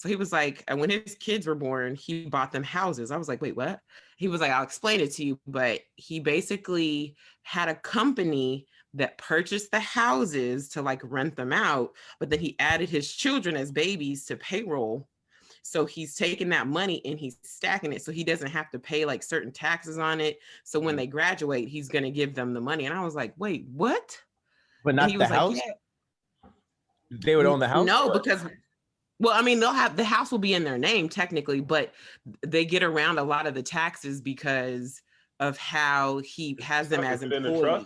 So he was like, and when his kids were born, he bought them houses. I was like, wait, what? He was like, I'll explain it to you. But he basically had a company that purchased the houses to like rent them out. But then he added his children as babies to payroll. So he's taking that money and he's stacking it so he doesn't have to pay like certain taxes on it. So when they graduate, he's going to give them the money. And I was like, wait, what? But not the house? Like, yeah. They would own the house? No, because... Well, I mean, they'll have the house will be in their name technically, but they get around a lot of the taxes because of how he has them as employees.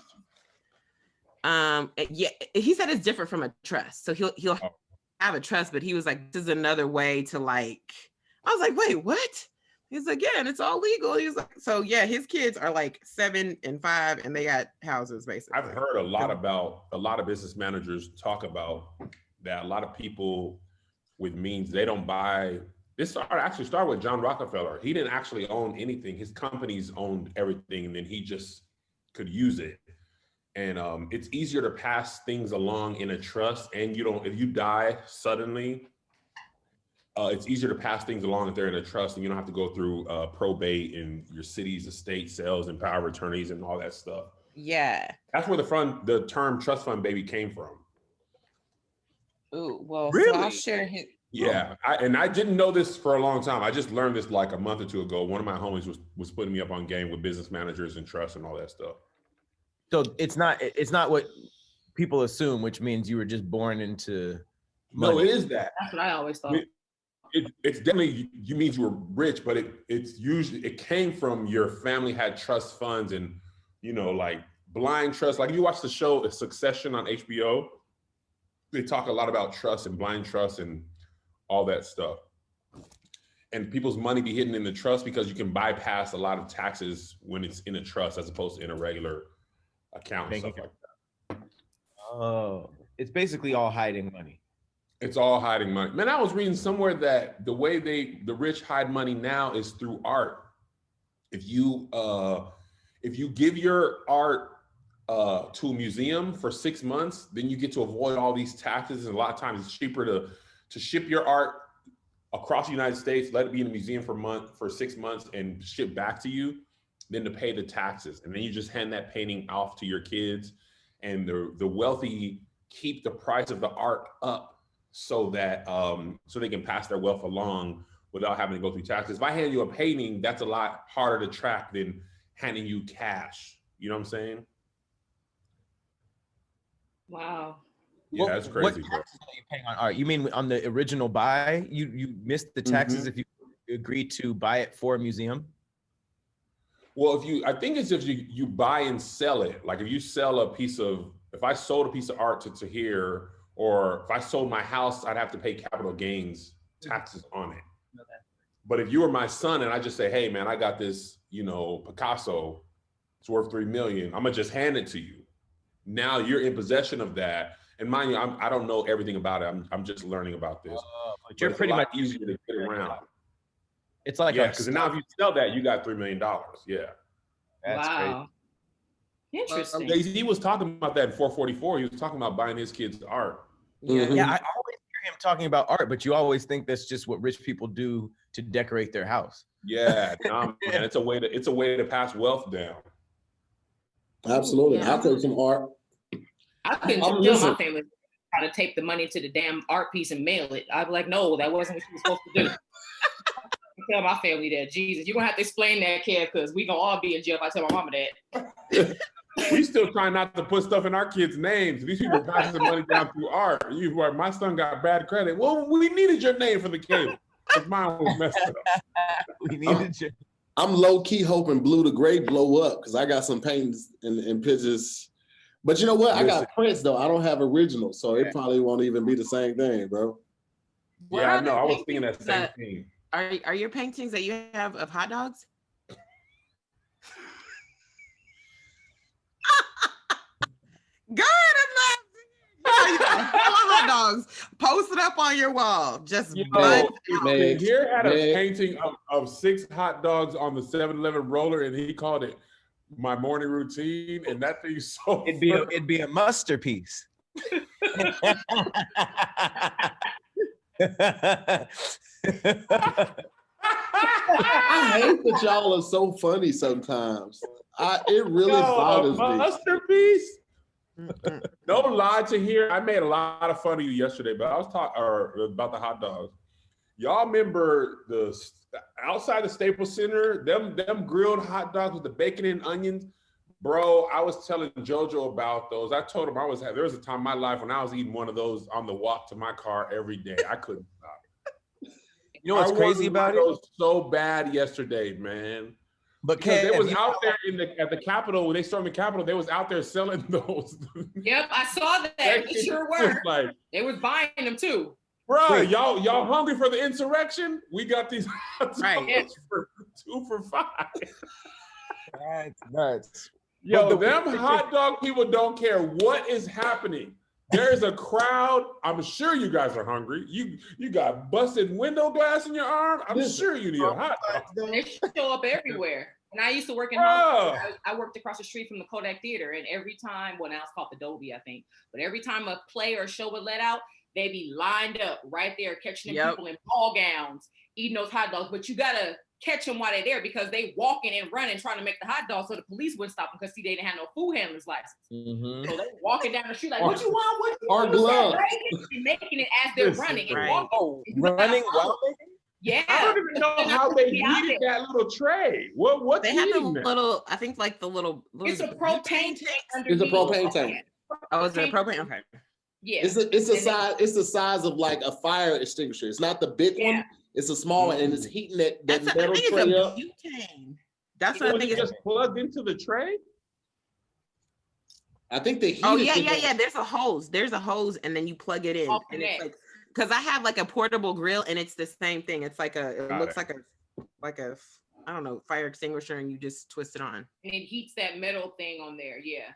Yeah, he said it's different from a trust. So he'll have a trust, but he was like, this is another way to like. I was like, wait, what? He's like, yeah, and it's all legal. He's like, so yeah, his kids are like 7 and 5, and they got houses basically. I've heard a lot of business managers talk about that. A lot of people with means, they don't buy. This actually started with John Rockefeller. He didn't actually own anything. His companies owned everything, and then he just could use it. And it's easier to pass things along in a trust, and if you die suddenly, it's easier to pass things along if they're in a trust, and you don't have to go through probate and your city's estate sales and power of attorneys and all that stuff. Yeah. That's where the term trust fund baby came from. Oh, well, really? So I'll share his. Yeah, I didn't know this for a long time. I just learned this like a month or two ago. One of my homies was putting me up on game with business managers and trust and all that stuff. So it's not what people assume, which means you were just born into money. No, it is that. That's what I always thought. It's definitely, you means you were rich, but it's usually, it came from your family had trust funds and, like blind trust. Like you watch the show Succession on HBO, they talk a lot about trust and blind trust and all that stuff. And people's money be hidden in the trust because you can bypass a lot of taxes when it's in a trust as opposed to in a regular account and stuff like that. Oh, it's basically all hiding money. It's all hiding money. Man, I was reading somewhere that the way the rich hide money now is through art. If you give your art to a museum for 6 months, then you get to avoid all these taxes. And a lot of times it's cheaper to ship your art across the United States, let it be in a museum for 6 months and ship back to you than to pay the taxes. And then you just hand that painting off to your kids, and the wealthy keep the price of the art up so that so they can pass their wealth along without having to go through taxes. If I hand you a painting, that's a lot harder to track than handing you cash. You know what I'm saying? Wow. Yeah, that's crazy. What taxes are you paying on art? You mean on the original buy? You missed the taxes if you agree to buy it for a museum? Well, I think it's if you buy and sell it. Like if you sell if I sold a piece of art to here, or if I sold my house, I'd have to pay capital gains taxes on it. Okay. But if you were my son and I just say, hey man, I got this, Picasso, it's worth $3 million, I'm gonna just hand it to you. Now you're in possession of that. And mind you, I don't know everything about it. I'm just learning about this. But you're pretty much easier to get around. It's like, because now if you sell that, you got $3 million. Yeah. That's wow. Crazy. Interesting. He was talking about that in 444. He was talking about buying his kids art. Yeah, I always hear him talking about art, but you always think that's just what rich people do to decorate their house. Yeah, man, it's a way to pass wealth down. Absolutely. I'll take some art. I couldn't tell my family how to tape the money to the damn art piece and mail it. I'd be like, no, that wasn't what you were supposed to do. I tell my family that, Jesus, you're gonna have to explain that, Kev, because we gonna all be in jail if I tell my mama that. We still trying not to put stuff in our kids' names. These people passing money down through art. My son got bad credit. Well, we needed your name for the cable. Because mine was messed up. We needed your. I'm low key hoping Blue the Great blow up because I got some paintings and pictures. But you know what? I got prints though. I don't have originals, so it probably won't even be the same thing, bro. Yeah, I know. I was thinking that same thing. Are your paintings that you have of hot dogs? Good, I'm laughing. Hot dogs. Post it up on your wall. Just here had a painting of 6 hot dogs on the 7-Eleven roller, and he called it my morning routine, and that thing's so it'd be a masterpiece. I hate that y'all are so funny sometimes. It really bothers me. Masterpiece. No lie to here. I made a lot of fun of you yesterday, but I was talking about the hot dogs. Y'all remember the outside the Staples Center, them grilled hot dogs with the bacon and onions? Bro, I was telling JoJo about those. I told him there was a time in my life when I was eating one of those on the walk to my car every day. I couldn't stop. You know what's crazy about it? Was so bad yesterday, man. But because they was out there at the Capitol, when they stormed the Capitol, they was out there selling those. Yep, I saw that. They sure were. They was buying them too. Bro, y'all hungry for the insurrection? We got these right. for 2 for $5. That's nuts. Yo, them hot dog people don't care what is happening. There's a crowd. I'm sure you guys are hungry. You got busted window glass in your arm. I'm sure you need a hot dog. They show up everywhere. And I used to work in Hollywood. I worked across the street from the Kodak Theater, and every time, well, now it's called the Dolby, I think, but every time a play or show would let out, they'd be lined up right there, catching them people in ball gowns, eating those hot dogs. But you gotta catch them while they're there because they walking and running trying to make the hot dogs so the police wouldn't stop them because see they didn't have no food handler's license. Mm-hmm. So they walking down the street like, what you want? What you want? Or gloves. Making it as they're running. And right. Running while making? Yeah. I don't even know how they heated that little tray. What's they have a little, I think like the little it's a propane tank. It's a propane tank. Oh, is it a propane? Okay. Yeah. It's the size of like a fire extinguisher. It's not the big one. It's a small one, and it's heating that metal tray up. Butane. That's what I think. It's just plugged into the tray. I think they heat. Oh yeah. There's a hose. And then you plug it in, and it's like because I have like a portable grill, and it's the same thing. It's like it looks like a I don't know, fire extinguisher, and you just twist it on. And it heats that metal thing on there. Yeah.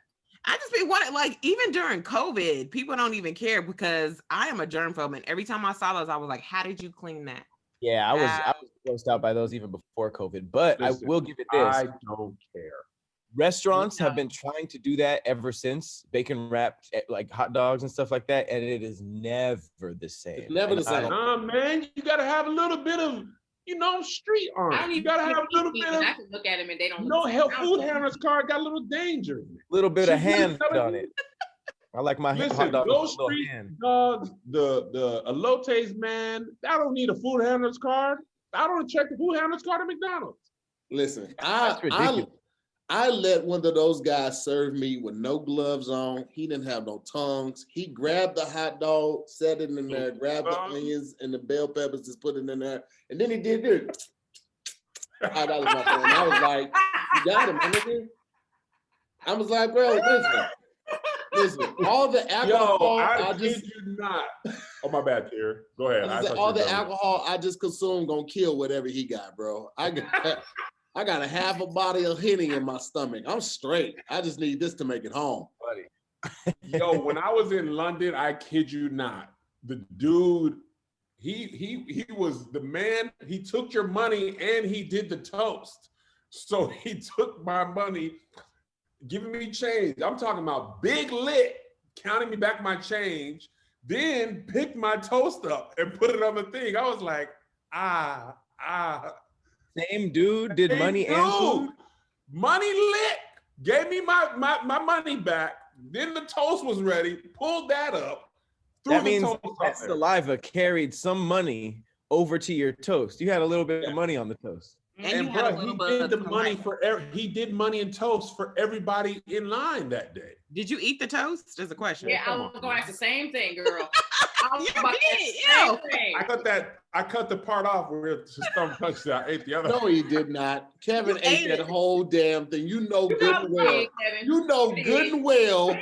I just be wanting, like, even during COVID, people don't even care because I am a germphobe, and every time I saw those, I was like, "How did you clean that?" Yeah, I was grossed out by those even before COVID. But listen, I will give it this: I don't care. Restaurants have been trying to do that ever since, bacon wrapped like hot dogs and stuff like that, and it is never the same. It's never the same. Man, you gotta have a little bit of, street art. You gotta have a little bit of. I can look at them and they don't. No help. Food handler's card got a little danger. Little bit of hand on it. I like my hot dog. Those street dogs, the elotes, man. I don't need a food handler's card. I don't check the food handler's card at McDonald's. Listen, I let one of those guys serve me with no gloves on. He didn't have no tongs. He grabbed the hot dog, set it in there, grabbed the onions and the bell peppers, just put it in there, and then he did this. That was my friend. I was like, "You got him, nigga." I was like, "Bro, listen, all the alcohol, I kid you not." Oh, my bad, Tier. Go ahead. All the alcohol I just consumed gonna kill whatever he got, bro. I got a half a bottle of Henny in my stomach. I'm straight. I just need this to make it home. Buddy. Yo, when I was in London, I kid you not, the dude, he was the man. He took your money and he did the toast. So he took my money, giving me change. I'm talking about big lit, counting me back my change, then picked my toast up and put it on the thing. I was like, Same dude did money and food? Money lit, gave me my money back. Then the toast was ready, pulled that up. That means that saliva carried some money over to your toast. You had a little bit of money on the toast. And bro, he did money and toast for everybody in line that day. Did you eat the toast? Is a question. Yeah, I was going to ask the same thing, girl. I cut the part off where his stomach punched it. I ate the other. No, he did not. Kevin ate that whole damn thing. You know good and well. You know good and well.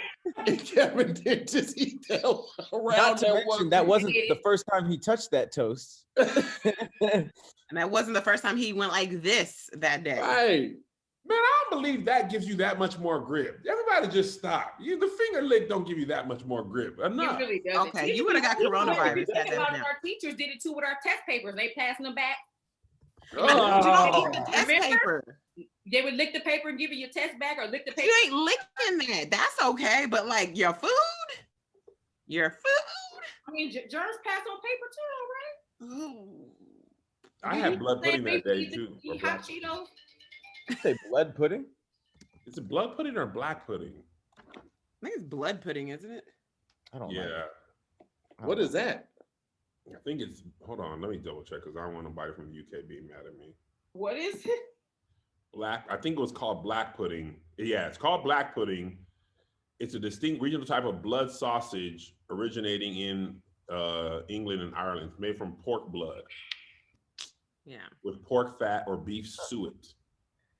And Kevin did just eat that around. Not to mention, that wasn't the first time he touched that toast. And that wasn't the first time he went like this that day. Right. Man, I don't believe that gives you that much more grip. Everybody just stop. The finger lick don't give you that much more grip. Enough. It really doesn't. Okay, you would have got coronavirus. A lot of our teachers did it too with our test papers. They passing them back. You don't eat the test paper. They would lick the paper and give you your test back, or lick the paper. You ain't licking that. That's okay, but like your food. Your food. I mean, germs pass on paper too, right? Ooh. I had blood pudding that day too. Eat hot Cheetos. You say blood pudding? Is it blood pudding or black pudding? I think it's blood pudding, isn't it? I don't Yeah. like it. What is that? I think it's, hold on, let me double check because I don't want nobody from the UK being mad at me. What is it? I think it was called black pudding. Yeah, it's called black pudding. It's a distinct regional type of blood sausage originating in England and Ireland. It's made from pork blood. Yeah. With pork fat or beef suet.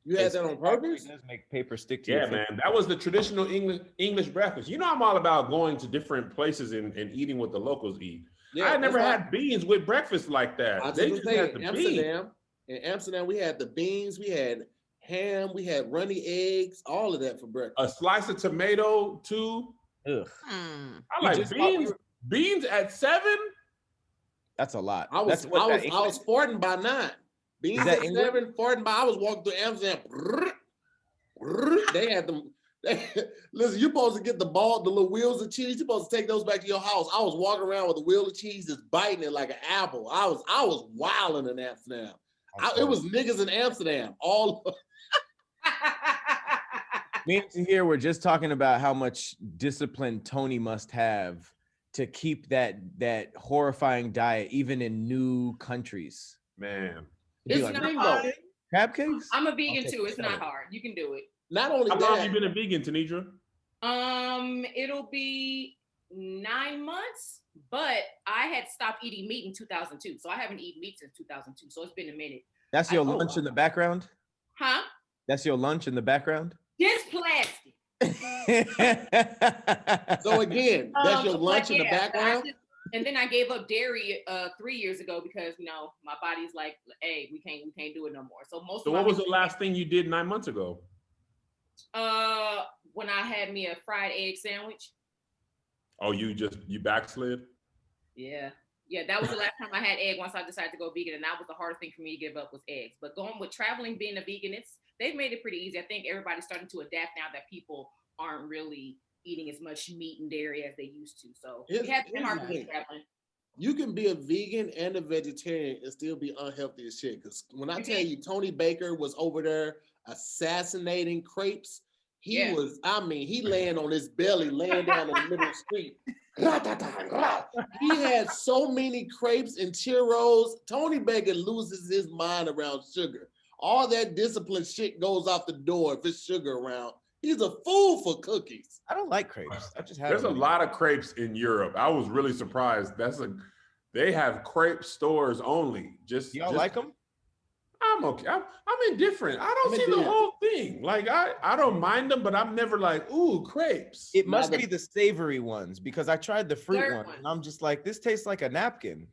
You had that on purpose? It does make paper stick to Yeah, your man. That was the traditional English breakfast. You know, I'm all about going to different places and eating what the locals eat. Yeah, I never had beans with breakfast like that. They just had the beans. In Amsterdam, we had the beans, we had ham, we had runny eggs, all of that for breakfast. A slice of tomato too. Ugh. I like beans. Beans at 7. That's a lot. I was farting by 9. Beans at 7, farting by. I was walking through Amsterdam. They had them. Listen, you're supposed to get the little wheels of cheese. You're supposed to take those back to your house. I was walking around with a wheel of cheese, just biting it like an apple. I was wilding in Amsterdam. It was niggas in Amsterdam. All. Me and here we're just talking about how much discipline Tony must have to keep that horrifying diet even in new countries. Man, It's like, not hard. Crab cakes? I'm a vegan too. It's not hard. You can do it. Not only how that. long have you been a vegan, Tanidra? It'll be 9 months, but I had stopped eating meat in 2002, so I haven't eaten meat since 2002. So it's been a minute. That's your lunch in the background? Huh? That's your lunch in the background? This plastic. So again, that's your lunch in the background. And then I gave up dairy 3 years ago because my body's like, hey, we can't do it no more. So what was the last thing you did 9 months ago? When I had me a fried egg sandwich. Oh, you backslid? Yeah, that was the last time I had egg once I decided to go vegan, and that was the hardest thing for me to give up was eggs. But going with traveling, being a vegan, they've made it pretty easy. I think everybody's starting to adapt now that people aren't really eating as much meat and dairy as they used to. So it has been hard for me traveling. You can be a vegan and a vegetarian and still be unhealthy as shit. Because when I tell you Tony Baker was over there assassinating crepes, he laying on his belly, laying down in the middle of the street. He had so many crepes and churros. Tony Baker loses his mind around sugar. All that discipline shit goes out the door if it's sugar around. He's a fool for cookies. I don't like crepes. I just There's a lot of crepes in Europe. I was really surprised. They have crepe stores only. Y'all like them? I'm okay. I'm indifferent. I don't see the whole thing. Like I don't mind them, but I'm never like, ooh, crepes. It must be the savory ones because I tried the fruit one and I'm just like, this tastes like a napkin.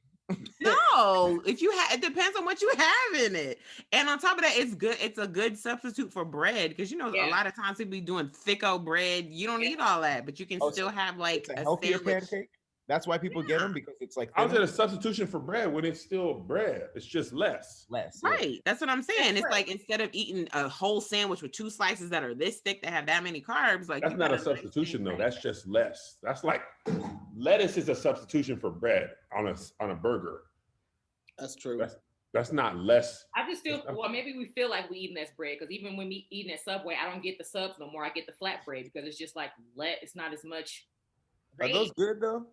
No, it depends on what you have in it. And on top of that, it's good. It's a good substitute for bread because a lot of times people be doing thicko bread. You don't need all that, but you can still have like a healthier pancake. That's why people get them because it's like. How's it a substitution for bread when it's still bread? It's just less. Right. That's what I'm saying. It's like instead of eating a whole sandwich with 2 slices that are this thick that have that many carbs, like that's not a substitution though. That's just less. That's like lettuce is a substitution for bread on a burger. That's true. That's not less. I just feel maybe we feel like we eating less bread because even when we eating at Subway, I don't get the subs no more. I get the flat bread because it's just like it's not as much. Bread. Are those good though?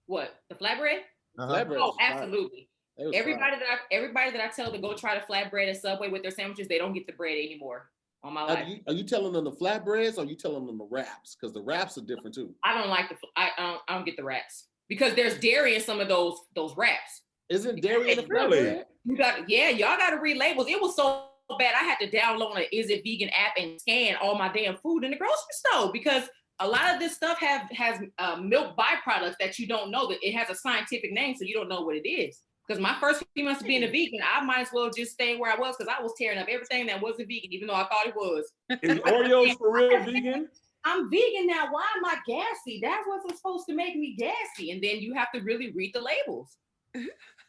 What, the flatbread? Flatbread. Oh, absolutely. Everybody that I tell to go try the flatbread at Subway with their sandwiches, they don't get the bread anymore. On my life. Are you telling them the flatbreads or are you telling them the wraps? Because the wraps are different too. I don't like I don't get the wraps because there's dairy in some of those wraps. Isn't dairy in the flatbread? Y'all got to read labels. It was so bad I had to download an Is It Vegan app and scan all my damn food in the grocery store because a lot of this stuff has milk byproducts that you don't know that it has a scientific name, so you don't know what it is. Because my first few months of being a vegan, I might as well just stay where I was because I was tearing up everything that wasn't vegan, even though I thought it was. Is Oreos for real vegan? I'm vegan now. Why am I gassy? That's what's supposed to make me gassy. And then you have to really read the labels.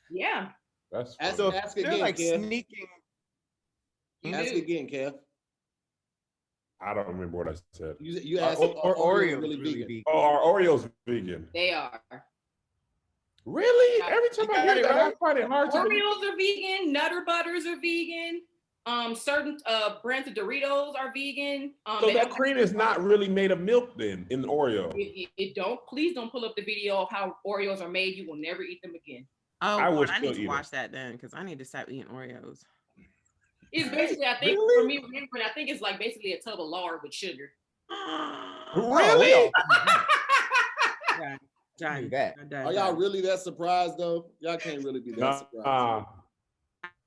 Yeah. Ask again, like Kev. sneaking. Ask again, Kev. I don't remember what I said. You asked or Oreos Oreos really vegan. Oh, are Oreos vegan? They are. Really? Every time I hear that, I find it hard to believe. Oreos are vegan. Nutter Butters are vegan. Certain brands of Doritos are vegan. So that cream is not really made of milk then in the Oreo. Please don't pull up the video of how Oreos are made. You will never eat them again. Oh, I need to watch that then because I need to stop eating Oreos. It's basically, I think, for me, I think it's like basically a tub of lard with sugar. Really? Are y'all really that surprised though? Y'all can't really be that surprised.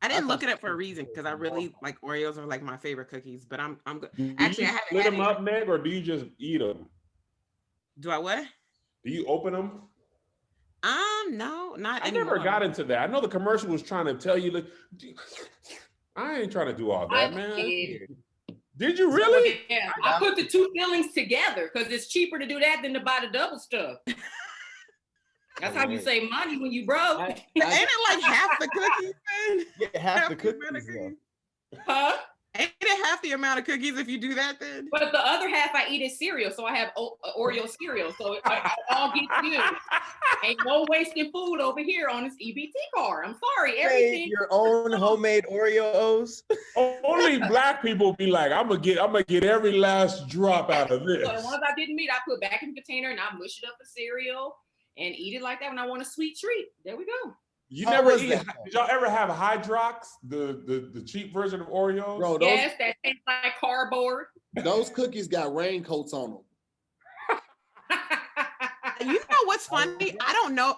I didn't look it up for a reason because I really like Oreos are like my favorite cookies. But I'm good. Actually, I haven't split them up, Meg, or do you just eat them? Do I what? Do you open them? No, not I anymore. never got into that. I know the commercial was trying to tell you, like, I ain't trying to do all that, man. Did you really? Yeah, I put the two fillings together because it's cheaper to do that than to buy the double stuff. That's how you save money when you broke. Ain't it like half the cookies? Then? Yeah, half the cookies. Huh? Ain't it half the amount of cookies if you do that then? But the other half I eat is cereal, so I have Oreo cereal, so it all gets used. Ain't no wasting food over here on this EBT card. I'm sorry, everything. Make your own homemade Oreos. Only Black people be like, I'm gonna get every last drop out of this. So the ones I didn't eat, I put back in the container and I mush it up for cereal and eat it like that when I want a sweet treat. There we go. You never eat? Did y'all ever have Hydrox, the cheap version of Oreos? Bro, yes, that tastes like cardboard. Those cookies got raincoats on them. You know what's funny? I don't know.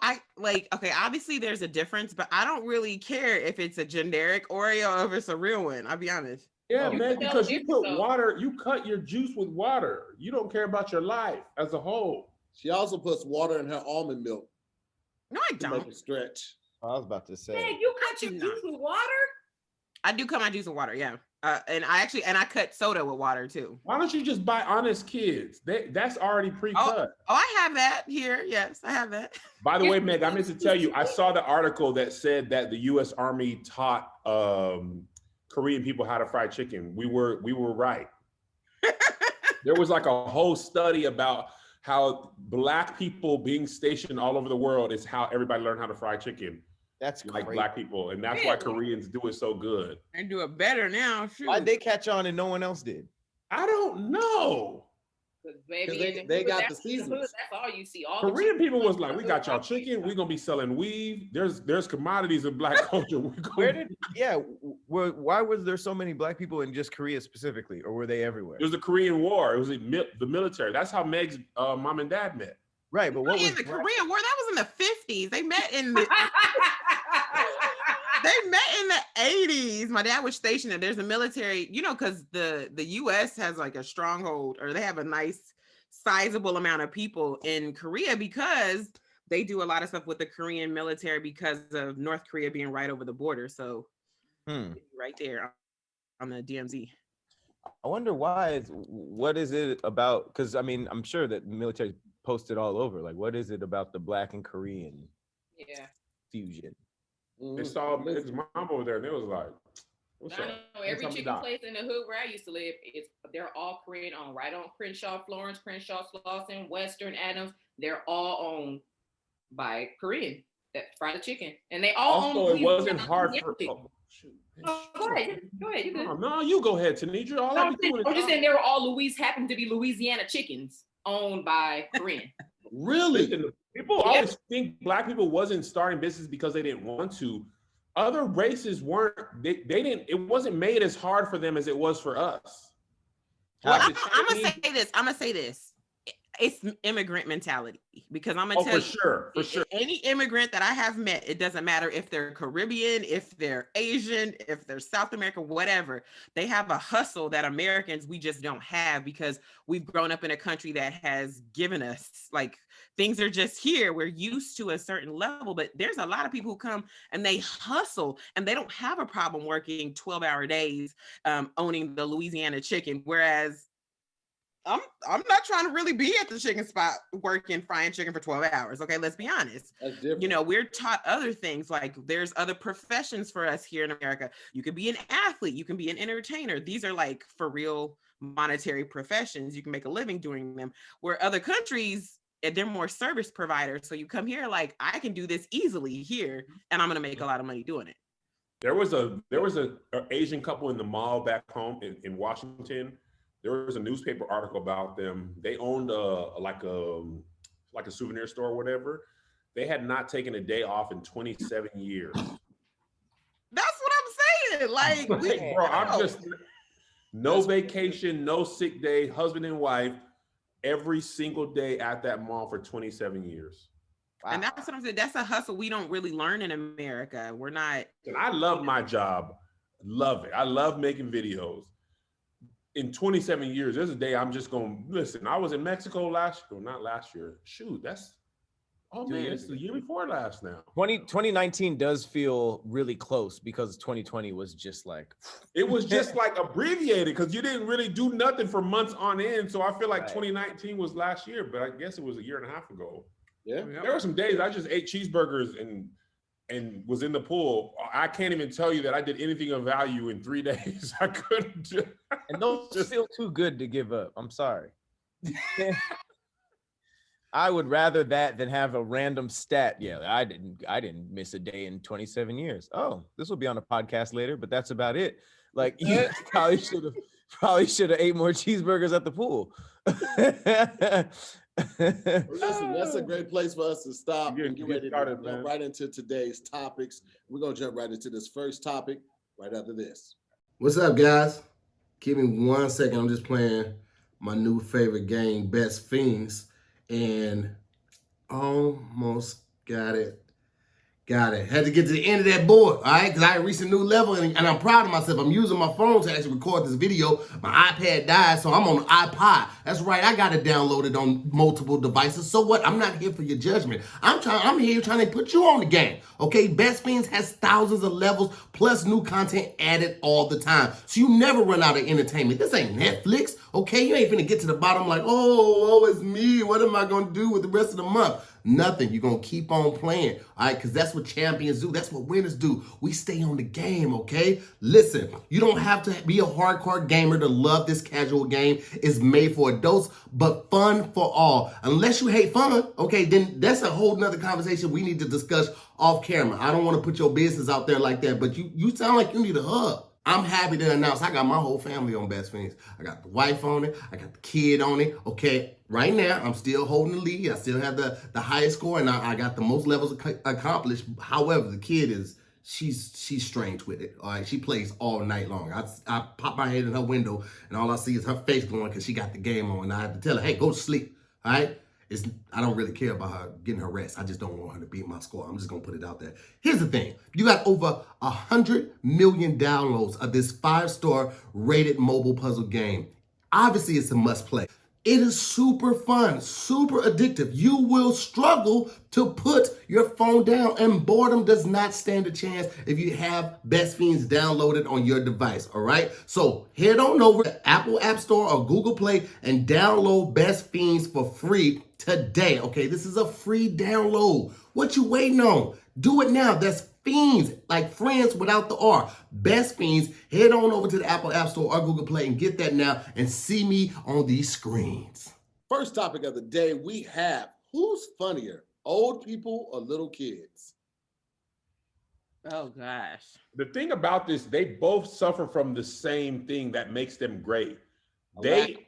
Okay, obviously there's a difference, but I don't really care if it's a generic Oreo or if it's a real one. I'll be honest. Yeah, man, because you put water, you cut your juice with water. You don't care about your life as a whole. She also puts water in her almond milk. No, I don't. Make it stretch. I was about to say. Man, you cut your juice with water? I do cut my juice with water, yeah. And I cut soda with water too. Why don't you just buy Honest Kids? That's already pre-cut. Oh, I have that here. Yes, I have that. By the way, Meg, I meant to tell you, I saw the article that said that the U.S. Army taught Korean people how to fry chicken. We were right. There was like a whole study about how Black people being stationed all over the world is how everybody learned how to fry chicken. That's like great. Black people, and that's why Koreans do it so good. And do it better now. Shoot. Why'd they catch on and no one else did? I don't know. Because they got the seasons. That's all you see. All Korean people was like, we got y'all chicken. We're gonna be selling weave. There's commodities in Black culture. Why was there so many Black people in just Korea specifically, or were they everywhere? It was the Korean War. It was the military. That's how Meg's mom and dad met. Right, but what was the Korean War? That was in the 50s. They met in the they met in the 80s. My dad was stationed there. There's a military, because the US has like a stronghold, or they have a nice sizable amount of people in Korea because they do a lot of stuff with the Korean military because of North Korea being right over the border. So right there on the DMZ. I wonder what is it about? Because I mean, I'm sure that military posted all over. Like, what is it about the Black and Korean fusion? They saw his mom over there, and they was like, "What's up?" Know every chicken place in the hood where I used to live, they're all Korean owned. Right on Crenshaw, Florence, Crenshaw, Slauson, Western, Adams. They're all owned by Korean that fry the chicken, and they all also own. It wasn't hard for. Go ahead. You good. No, you go ahead, Tanidra. I'm just saying they were all happen to be Louisiana chickens owned by Korean. Really? Listen, people always think Black people wasn't starting business because they didn't want to. Other races weren't. They didn't. It wasn't made as hard for them as it was for us. Well, I'm gonna say this. It's immigrant mentality, because I'm gonna tell you, for sure. Any immigrant that I have met, it doesn't matter if they're Caribbean, if they're Asian, if they're South American, whatever. They have a hustle that Americans, we just don't have, because we've grown up in a country that has given us, like, things are just here. We're used to a certain level, but there's a lot of people who come and they hustle and they don't have a problem working 12-hour days, owning the Louisiana chicken. Whereas I'm not trying to really be at the chicken spot working frying chicken for 12 hours. Okay, let's be honest. We're taught other things. Like, there's other professions for us here in America. You could be an athlete, you can be an entertainer. These are like for real monetary professions. You can make a living doing them. Where other countries, they're more service providers. So you come here like, I can do this easily here, and I'm gonna make a lot of money doing it. There was a Asian couple in the mall back home in Washington. There was a newspaper article about them. They owned like a souvenir store or whatever. They had not taken a day off in 27 years. That's what I'm saying. Like, bro, I'm just no vacation, no sick day, husband and wife, every single day at that mall for 27 years. Wow. And that's what I'm saying. That's a hustle we don't really learn in America. We're not. And I love my job. Love it. I love making videos. In 27 years, there's a day I'm just going to listen. I was in Mexico not last year. Shoot, that's, oh man, it's the year before last now. 2019 does feel really close because 2020 was just like. It was just like abbreviated because you didn't really do nothing for months on end. So I feel like 2019 was last year, but I guess it was a year and a half ago. Yeah. There were some days I just ate cheeseburgers and was in the pool. I can't even tell you that I did anything of value in 3 days. I couldn't do. And those just feel too good to give up. I'm sorry. I would rather that than have a random stat. Yeah, I didn't miss a day in 27 years. Oh, this will be on a podcast later, but that's about it. Like, you probably should have ate more cheeseburgers at the pool. Listen, that's a great place for us to stop and get ready to jump right into today's topics. We're gonna jump right into this first topic right after this. What's up, guys? Give me 1 second. I'm just playing my new favorite game, Best Fiends, and almost got it. Had to get to the end of that board, all right? Because I reached a new level, and I'm proud of myself. I'm using my phone to actually record this video. My iPad died, so I'm on an iPod. That's right, I got it downloaded on multiple devices. So what? I'm not here for your judgment. I'm here trying to put you on the game, okay? Best Fiends has thousands of levels, plus new content added all the time. So you never run out of entertainment. This ain't Netflix, okay? You ain't finna get to the bottom like, oh, it's me. What am I gonna do with the rest of the month? Nothing. You're going to keep on playing, all right? Because that's what champions do. That's what winners do. We stay on the game, okay? Listen, you don't have to be a hardcore gamer to love this casual game. It's made for adults, but fun for all. Unless you hate fun, okay, then that's a whole nother conversation we need to discuss off camera. I don't want to put your business out there like that, but you sound like you need a hug. I'm happy to announce I got my whole family on Best Fiends. I got the wife on it. I got the kid on it. Okay, right now, I'm still holding the lead. I still have the highest score, and I got the most levels accomplished. However, the kid she's strange with it. All right, she plays all night long. I pop my head in her window, and all I see is her face glowing because she got the game on. And I have to tell her, hey, go to sleep, all right? I don't really care about her getting her rest. I just don't want her to beat my score. I'm just gonna put it out there. Here's the thing. You got over 100 million downloads of this 5-star rated mobile puzzle game. Obviously, it's a must play. It is super fun, super addictive. You will struggle to put your phone down, and boredom does not stand a chance if you have Best Fiends downloaded on your device, all right? So head on over to Apple App Store or Google Play and download Best Fiends for free today, okay? This is a free download. What you waiting on? Do it now. That's Fiends, like friends without the R. Best Fiends. Head on over to the Apple App Store or Google Play and get that now and see me on these screens. First topic of the day, we have who's funnier, old people or little kids? Oh gosh. The thing about this, they both suffer from the same thing that makes them great.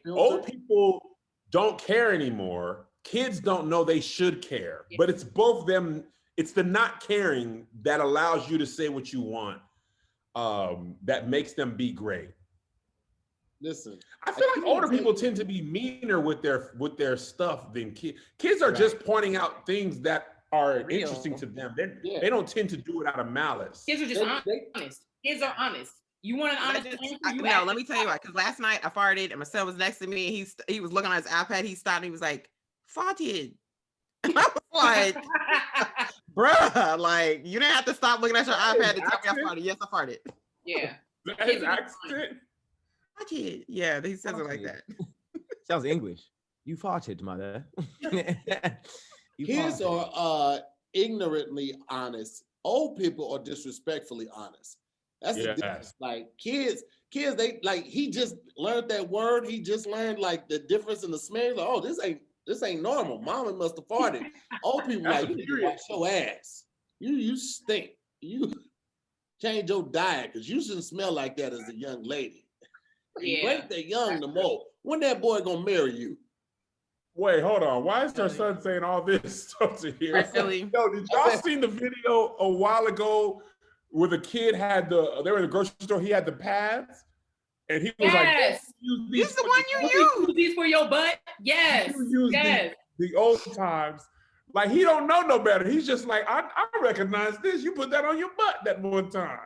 Old people don't care anymore. Kids don't know they should care, but it's both them. It's the not caring that allows you to say what you want, that makes them be great. Listen, I feel like older people tend to be meaner with their stuff than kids. Kids are just pointing out things that are interesting to them. They don't tend to do it out of malice. Kids are just honest. Kids are honest. You want an honest answer? No, let me tell you why. Because last night I farted and my son was next to me. And he was looking on his iPad. He stopped and he was like, "Farted." And I was like, bruh, like, you didn't have to stop looking at your iPad to tell me I farted. Yes, I farted. Yeah. His accent. Farted. Yeah, he says it like that. Sounds English. You farted, mother. Kids are ignorantly honest. Old people are disrespectfully honest. That's the difference. Like kids, they like he just learned that word. He just learned like the difference in the smell. Like, oh, this ain't normal. Mama must have farted. Old people like you need to wash your ass. You stink. You change your diet because you shouldn't smell like that as a young lady. You ain't that young no more. When that boy gonna marry you? Wait, hold on. Why is her son saying all this stuff to here? Really? Yo, did y'all seen the video a while ago where the kid had they were in the grocery store, he had the pads, and he was like, "This is the one you use. These for your butt." Yes. Yes. The old times. Like he don't know no better. He's just like, I recognize this. You put that on your butt that one time.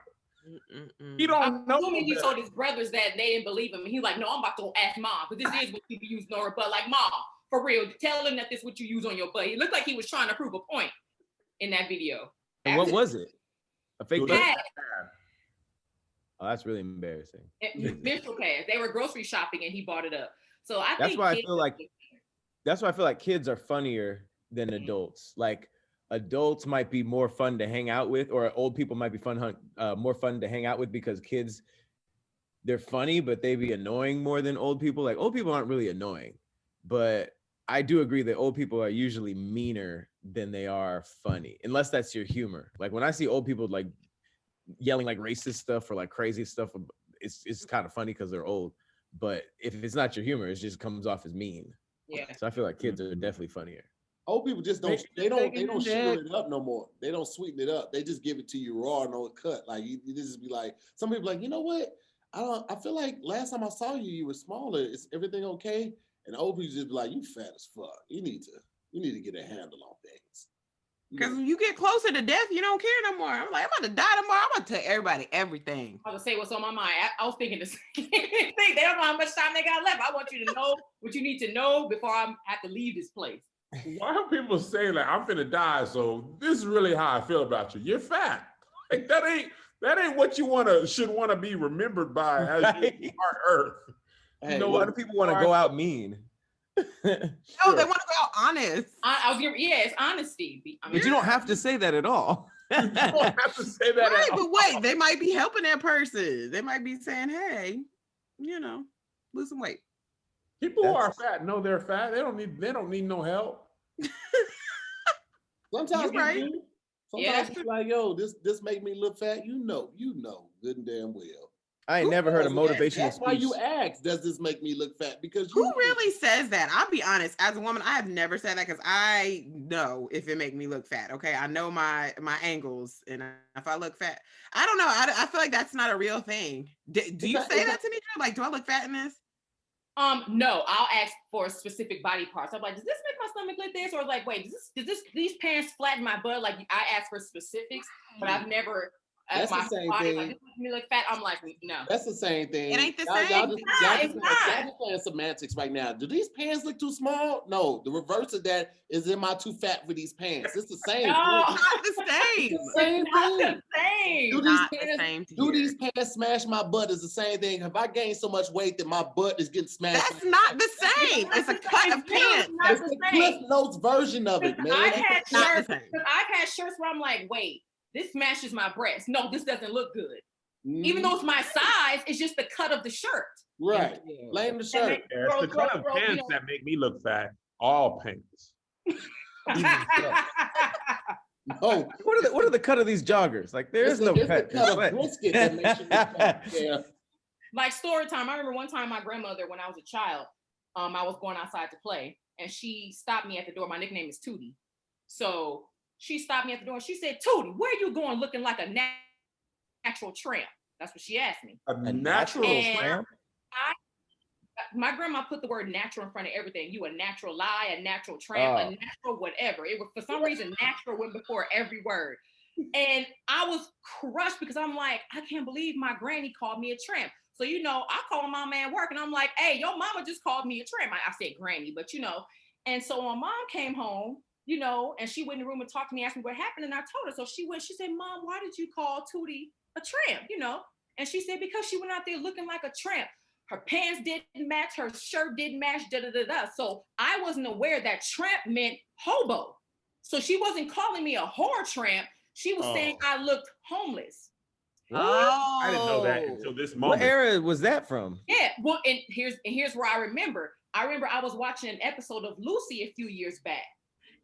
He don't know. Assuming he told his brothers that they didn't believe him. And he's like, no, I'm about to go ask mom, because this is what people use on her butt. Like, mom, for real, tell them that this is what you use on your butt. He looked like he was trying to prove a point in that video. And what was it? A fake pad. Oh, that's really embarrassing. Menstrual pads. They were grocery shopping and he bought it up. So that's why I feel like kids are funnier than adults. Like adults might be more fun to hang out with, or old people might be more fun to hang out with, because kids, they're funny, but they be annoying more than old people. Like old people aren't really annoying, but I do agree that old people are usually meaner than they are funny, unless that's your humor. Like when I see old people like yelling like racist stuff or like crazy stuff, it's kind of funny because they're old. But if it's not your humor, it just comes off as mean. Yeah. So I feel like kids are definitely funnier. Old people just don't sugar it up no more. They don't sweeten it up. They just give it to you raw, no cut. Like you just be like, some people like, you know what? I feel like last time I saw you, you were smaller. Is everything okay? And old people just be like, you fat as fuck. You need to get a handle on things. Because when you get closer to death, you don't care no more. I'm like, I'm about to die tomorrow. I'm about to tell everybody everything. I was say what's on my mind. I was thinking the same thing. They don't know how much time they got left. I want you to know what you need to know before I have to leave this place. Why are people saying like I'm finna die? So this is really how I feel about you. You're fat. Like that ain't what you should want to be remembered by as you are Earth. Hey, you know, why do people want to go out mean? No, they want to go out honest. It's honesty. But you don't have to say that at all. You don't have to say that right, at all. But wait, they might be helping that person. They might be saying, hey, lose some weight. People who are fat know they're fat. They don't need no help. Sometimes you're right. Sometimes it's like, yo, this make me look fat. You know, good and damn well. I ain't never heard a motivational speech. That's why you ask, does this make me look fat? Because who really says that? I'll be honest, as a woman, I have never said that because I know if it make me look fat. Okay, I know my angles, and if I look fat, I don't know. I feel like that's not a real thing. Do you say that to me? Like, do I look fat in this? No, I'll ask for specific body parts. I'm like, does this make my stomach like this? Or like, wait, does these pants flatten my butt? Like, I ask for specifics, but I've never. That's the same thing. Like, this makes me look fat. I'm like, no. That's the same thing. It ain't the same. It's not. Y'all just playing semantics right now. Do these pants look too small? No. The reverse of that is, am I too fat for these pants? It's the same. No, it's not the same. It's the same thing. The same. Do these pants smash my butt? Is the same thing. Have I gained so much weight that my butt is getting smashed? That's not the same. It's a cut of pants. That's the Cliff Notes version of it, man. I've had shirts where I'm like, wait, this smashes my breast. No, this doesn't look good. Even though it's my size, it's just the cut of the shirt. Right. Blame the shirt. It's the cut of pants that make me look fat. All pants. No. What are the cut of these joggers? Like there's no cut. The cut of brisket that makes you look fat. Yeah. Like story time. I remember one time my grandmother, when I was a child, I was going outside to play, and she stopped me at the door. My nickname is Tootie. So she stopped me at the door and she said, Tootie, where are you going looking like a natural tramp? That's what she asked me. A natural tramp? My grandma put the word natural in front of everything. You a natural lie, a natural tramp, a natural whatever. It was, for some reason, natural went before every word. And I was crushed because I'm like, I can't believe my granny called me a tramp. So, I call my man at work and I'm like, hey, your mama just called me a tramp. I said granny, but And so my mom came home, and she went in the room and talked to me, asked me what happened. And I told her. So she said, Mom, why did you call Tootie a tramp? And she said, because she went out there looking like a tramp. Her pants didn't match, her shirt didn't match, da-da-da-da. So I wasn't aware that tramp meant hobo. So she wasn't calling me a whore tramp. She was saying I looked homeless. Oh, I didn't know that until this moment. What era was that from? Yeah, well, and here's where I remember. I was watching an episode of Lucy a few years back,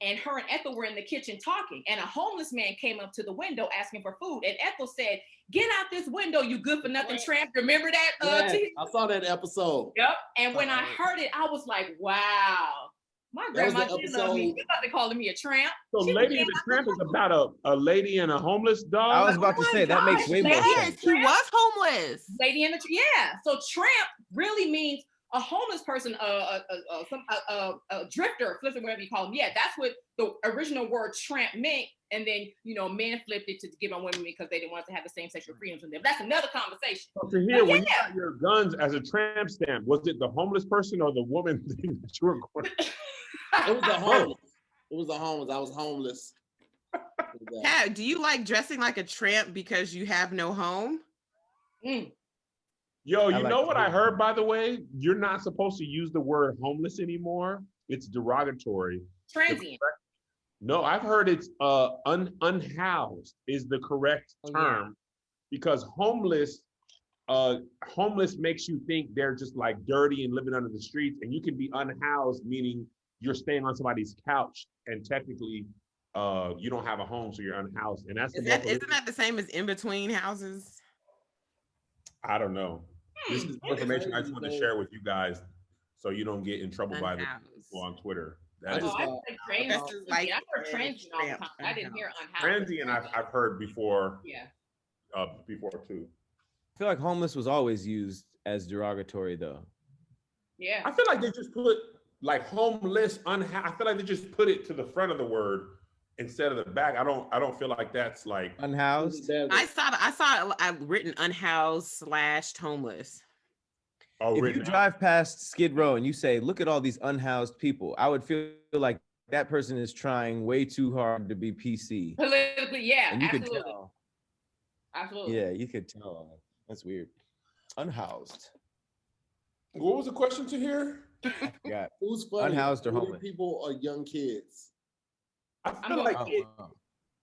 and her and Ethel were in the kitchen talking, and a homeless man came up to the window asking for food, and Ethel said, "Get out this window, you good for nothing tramp." Remember that? I saw that episode. Yep. And when I heard it, I was like, "Wow, my grandma did love me. She's not calling me a tramp." So Lady and the Tramp is about a lady and a homeless dog. I was about to say that makes way more sense. He was homeless. Lady and the yeah. So tramp really means a homeless person, a drifter, flipper, whatever you call them. Yeah, that's what the original word tramp meant. And then, men flipped it to give on women because they didn't want to have the same sexual freedoms with them. That's another conversation. So to hear, when you got your guns as a tramp stamp, was it the homeless person or the woman thing that you were going to? It was the homeless. It was the homeless. I was homeless. Yeah, do you like dressing like a tramp because you have no home? Yo, you know what I heard, by the way? You're not supposed to use the word homeless anymore. It's derogatory. Transient. No, I've heard it's unhoused is the correct term, because homeless makes you think they're just like dirty and living under the streets, and you can be unhoused, meaning you're staying on somebody's couch, and technically you don't have a home, so you're unhoused. And that's isn't that the same as in between houses? I don't know. This is information I just want to share with you guys, so you don't get in trouble by the people on Twitter. I heard transient all the time. I didn't hear unhoused. Transient I've heard before. Yeah. Before too. I feel like homeless was always used as derogatory though. Yeah. I feel like they just put like homeless, I feel like they just put it to the front of the word instead of the back. I don't feel like that's like unhoused. I saw it written unhoused / homeless. Oh, if you drive past Skid Row and you say, "Look at all these unhoused people," I would feel like that person is trying way too hard to be PC. Politically, yeah, and you absolutely. Could tell. Absolutely. Yeah, you could tell. That's weird. Unhoused. What was the question to hear? Yeah. Who's funny? Unhoused or homeless? People or young kids? I feel like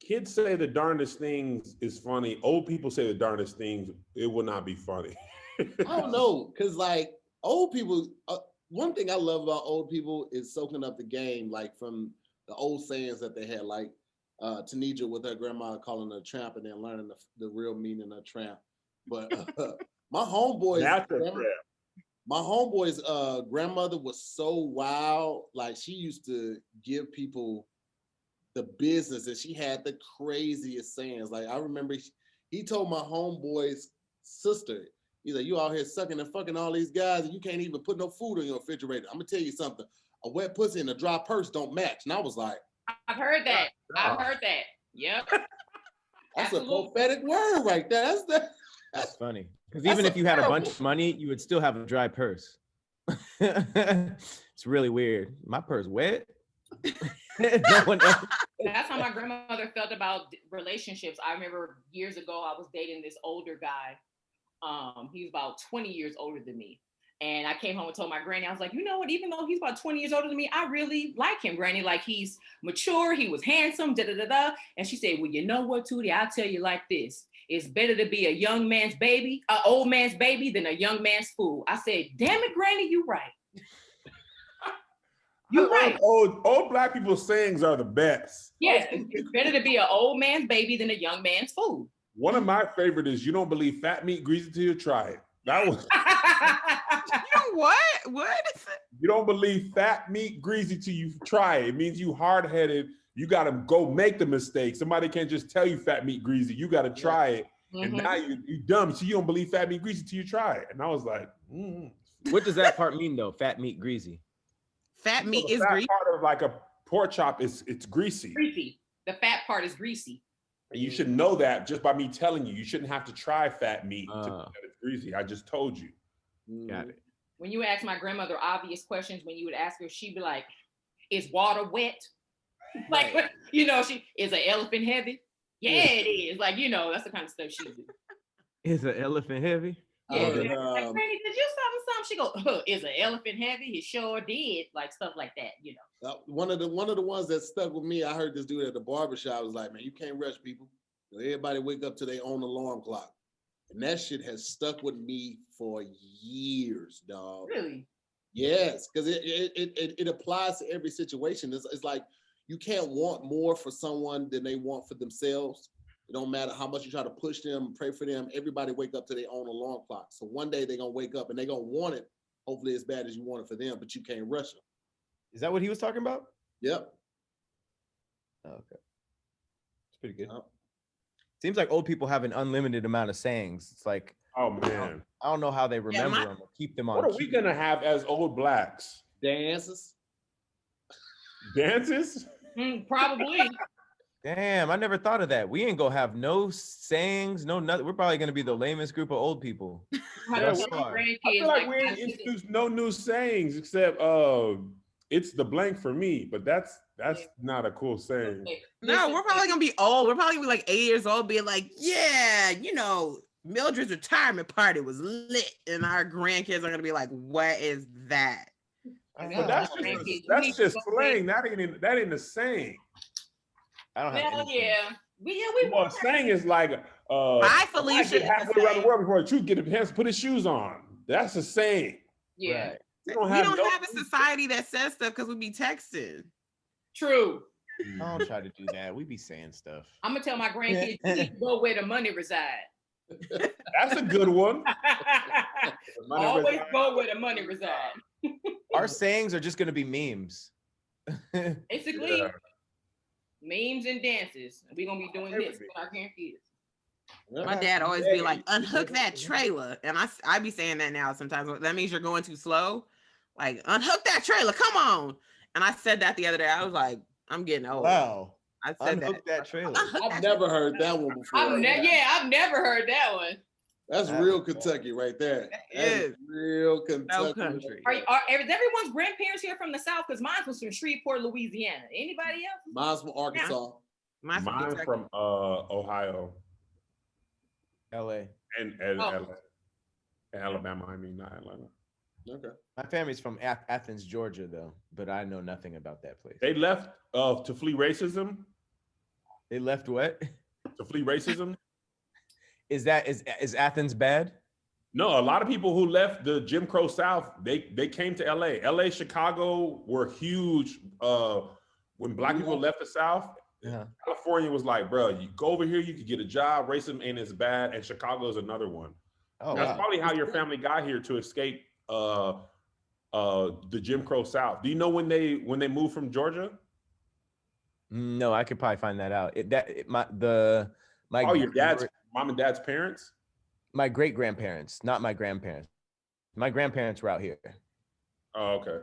kids say the darndest things is funny. Old people say the darndest things. It will not be funny. I don't know, because like old people, one thing I love about old people is soaking up the game, like from the old sayings that they had, like Tanisha with her grandma calling her a tramp and then learning the real meaning of tramp. But my homeboy's grandmother was so wild. Like she used to give people the business, and she had the craziest sayings. Like I remember he told my homeboy's sister, he's like, "You out here sucking and fucking all these guys, and you can't even put no food in your refrigerator. I'm gonna tell you something. A wet pussy and a dry purse don't match." And I was like, I've heard that. I've heard that. Yep. That's a prophetic word right there. That's funny. Because even if you had a bunch of money, you would still have a dry purse. It's really weird. My purse wet. No one else. That's how my grandmother felt about relationships. I remember years ago, I was dating this older guy. He was about 20 years older than me. And I came home and told my granny, I was like, you know what, even though he's about 20 years older than me, I really like him, granny. Like he's mature, he was handsome, da-da-da-da. And she said, well, you know what, Tootie, I'll tell you like this. It's better to be a young man's baby, an old man's baby, than a young man's fool. I said, damn it, granny, you right. You're right. Old black people's sayings are the best. Yes, it's better to be an old man's baby than a young man's fool. One of my favorite is, you don't believe fat meat greasy till you try it. That was. You know what? What is it? You don't believe fat meat greasy till you try it. It means you hard-headed. You got to go make the mistake. Somebody can't just tell you fat meat greasy. You got to try it. And now you dumb. So you don't believe fat meat greasy till you try it. And I was like, What does that part mean though? Fat meat greasy. Fat meat is greasy. Part of like a pork chop it's greasy. Greasy. The fat part is greasy. And you should know that just by me telling you. You shouldn't have to try fat meat to know that it's greasy. I just told you. Got it. When you ask my grandmother obvious questions, when you would ask her, she'd be like, is water wet? Like, you know, is an elephant heavy? Yeah, it is. Like, you know, that's the kind of stuff she do. Is an elephant heavy? Yeah, like, Granny, did you something? She go, is an elephant heavy? He sure did. Like stuff like that, you know. One of the ones that stuck with me, I heard this dude at the barbershop was like, man, you can't rush people. Everybody wake up to their own alarm clock. And that shit has stuck with me for years, dog. Really? Yes, because it applies to every situation. It's like you can't want more for someone than they want for themselves. It don't matter how much you try to push them, pray for them. Everybody wake up to their own alarm clock. So one day they're gonna wake up and they're gonna want it, hopefully as bad as you want it for them, but you can't rush them. Is that what he was talking about? Yep. Oh, okay. It's pretty good. Seems like old people have an unlimited amount of sayings. It's like, oh man, I don't know how they remember them or keep them on. What are we gonna have as old blacks? Dances. Dances? Probably. Damn, I never thought of that. We ain't gonna have no sayings, no nothing. We're probably gonna be the lamest group of old people. I feel like we ain't introduced no new sayings except it's the blank for me, but that's not a cool saying. No, we're probably gonna be old. We're probably gonna be like 8 years old, being like, yeah, you know, Mildred's retirement party was lit, and our grandkids are gonna be like, what is that? But that's just slang. That ain't a saying. I don't have we a saying is like Bye, Felicia. Halfway around the world before the truth get his hands, put his shoes on. That's a saying. Yeah. Right. We don't have a society that says stuff because we be texting. True. Don't try to do that. We be saying stuff. I'm gonna tell my grandkids, please go where the money reside. That's a good one. Always go where the money reside. Our sayings are just gonna be memes. Basically, memes and dances. We're gonna be doing this with our grandkids. My dad always be like, unhook that trailer. And I be saying that now sometimes. That means you're going too slow. Like, unhook that trailer, come on. And I said that the other day. I was like, I'm getting old. Wow. I said unhook that trailer. I've never heard that one before. I've never heard that one. That's real Kentucky right there. That is real Kentucky. No country. Is everyone's grandparents here from the South? Because mine was from Shreveport, Louisiana. Anybody else? Mine's from Arkansas. Mine's from Ohio. LA. And Alabama, I mean, not Atlanta. Okay. My family's from Athens, Georgia, though, but I know nothing about that place. They left to flee racism. They left what? To flee racism. Is Athens bad? No, a lot of people who left the Jim Crow South, they came to LA. LA, Chicago were huge. When Black people left the South, California was like, bro, you go over here, you could get a job. Racism ain't as bad, and Chicago is another one. Oh, that's probably how your family got here, to escape the Jim Crow South. Do you know when they moved from Georgia? No, I could probably find that out. Your dad's mom and dad's parents? My great grandparents, not my grandparents. My grandparents were out here. Oh, okay.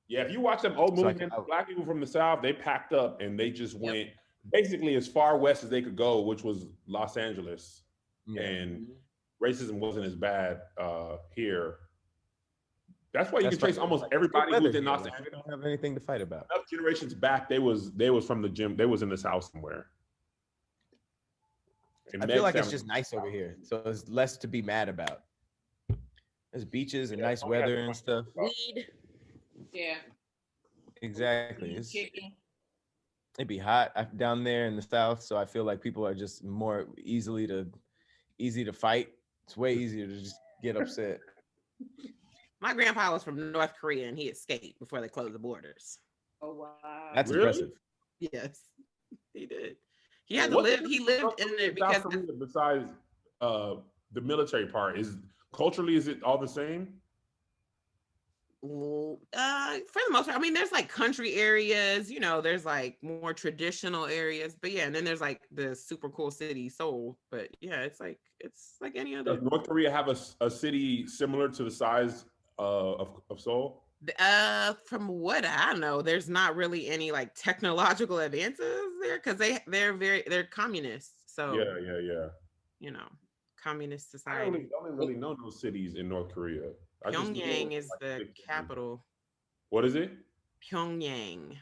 Yeah, if you watch them old movies, Black people from the South, they packed up and they just went basically as far west as they could go, which was Los Angeles. Yeah. And racism wasn't as bad here. That's why you can trace almost everybody who's in Los Angeles. They don't have anything to fight about. Enough generations back, they was from the gym. They was in the South somewhere. I feel like it's just nice over here, so there's less to be mad about. There's beaches and nice weather and stuff. Weed. Yeah. Exactly. It'd be hot down there in the South, so I feel like people are just more easy to fight. It's way easier to just get upset. My grandpa was from North Korea and he escaped before they closed the borders. Oh wow. That's impressive. Yes, he did. He had to live. He lived in there because besides the military part, is it all the same? For the most part, I mean, there's like country areas, you know, there's like more traditional areas, but yeah, and then there's like the super cool city, Seoul. But yeah, it's like any other. Does North Korea have a city similar to the size of Seoul? From what I know, there's not really any like technological advances there because they're communists. So yeah. You know, communist society. I don't really know those cities in North Korea. Pyongyang is the capital. What is it? Pyongyang.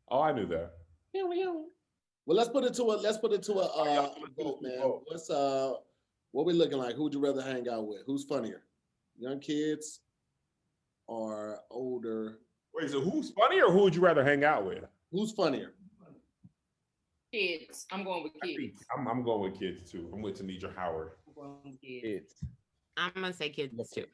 Oh, I knew that. Well, let's put it to a vote, man. What we looking like? Who would you rather hang out with? Who's funnier? Young kids or older? Wait, so who's funnier or who would you rather hang out with? Who's funnier? Kids. I'm going with kids. I'm going with kids too. I'm with Tanidra Howard. I'm going with kids. Kids. I'm gonna say kids too.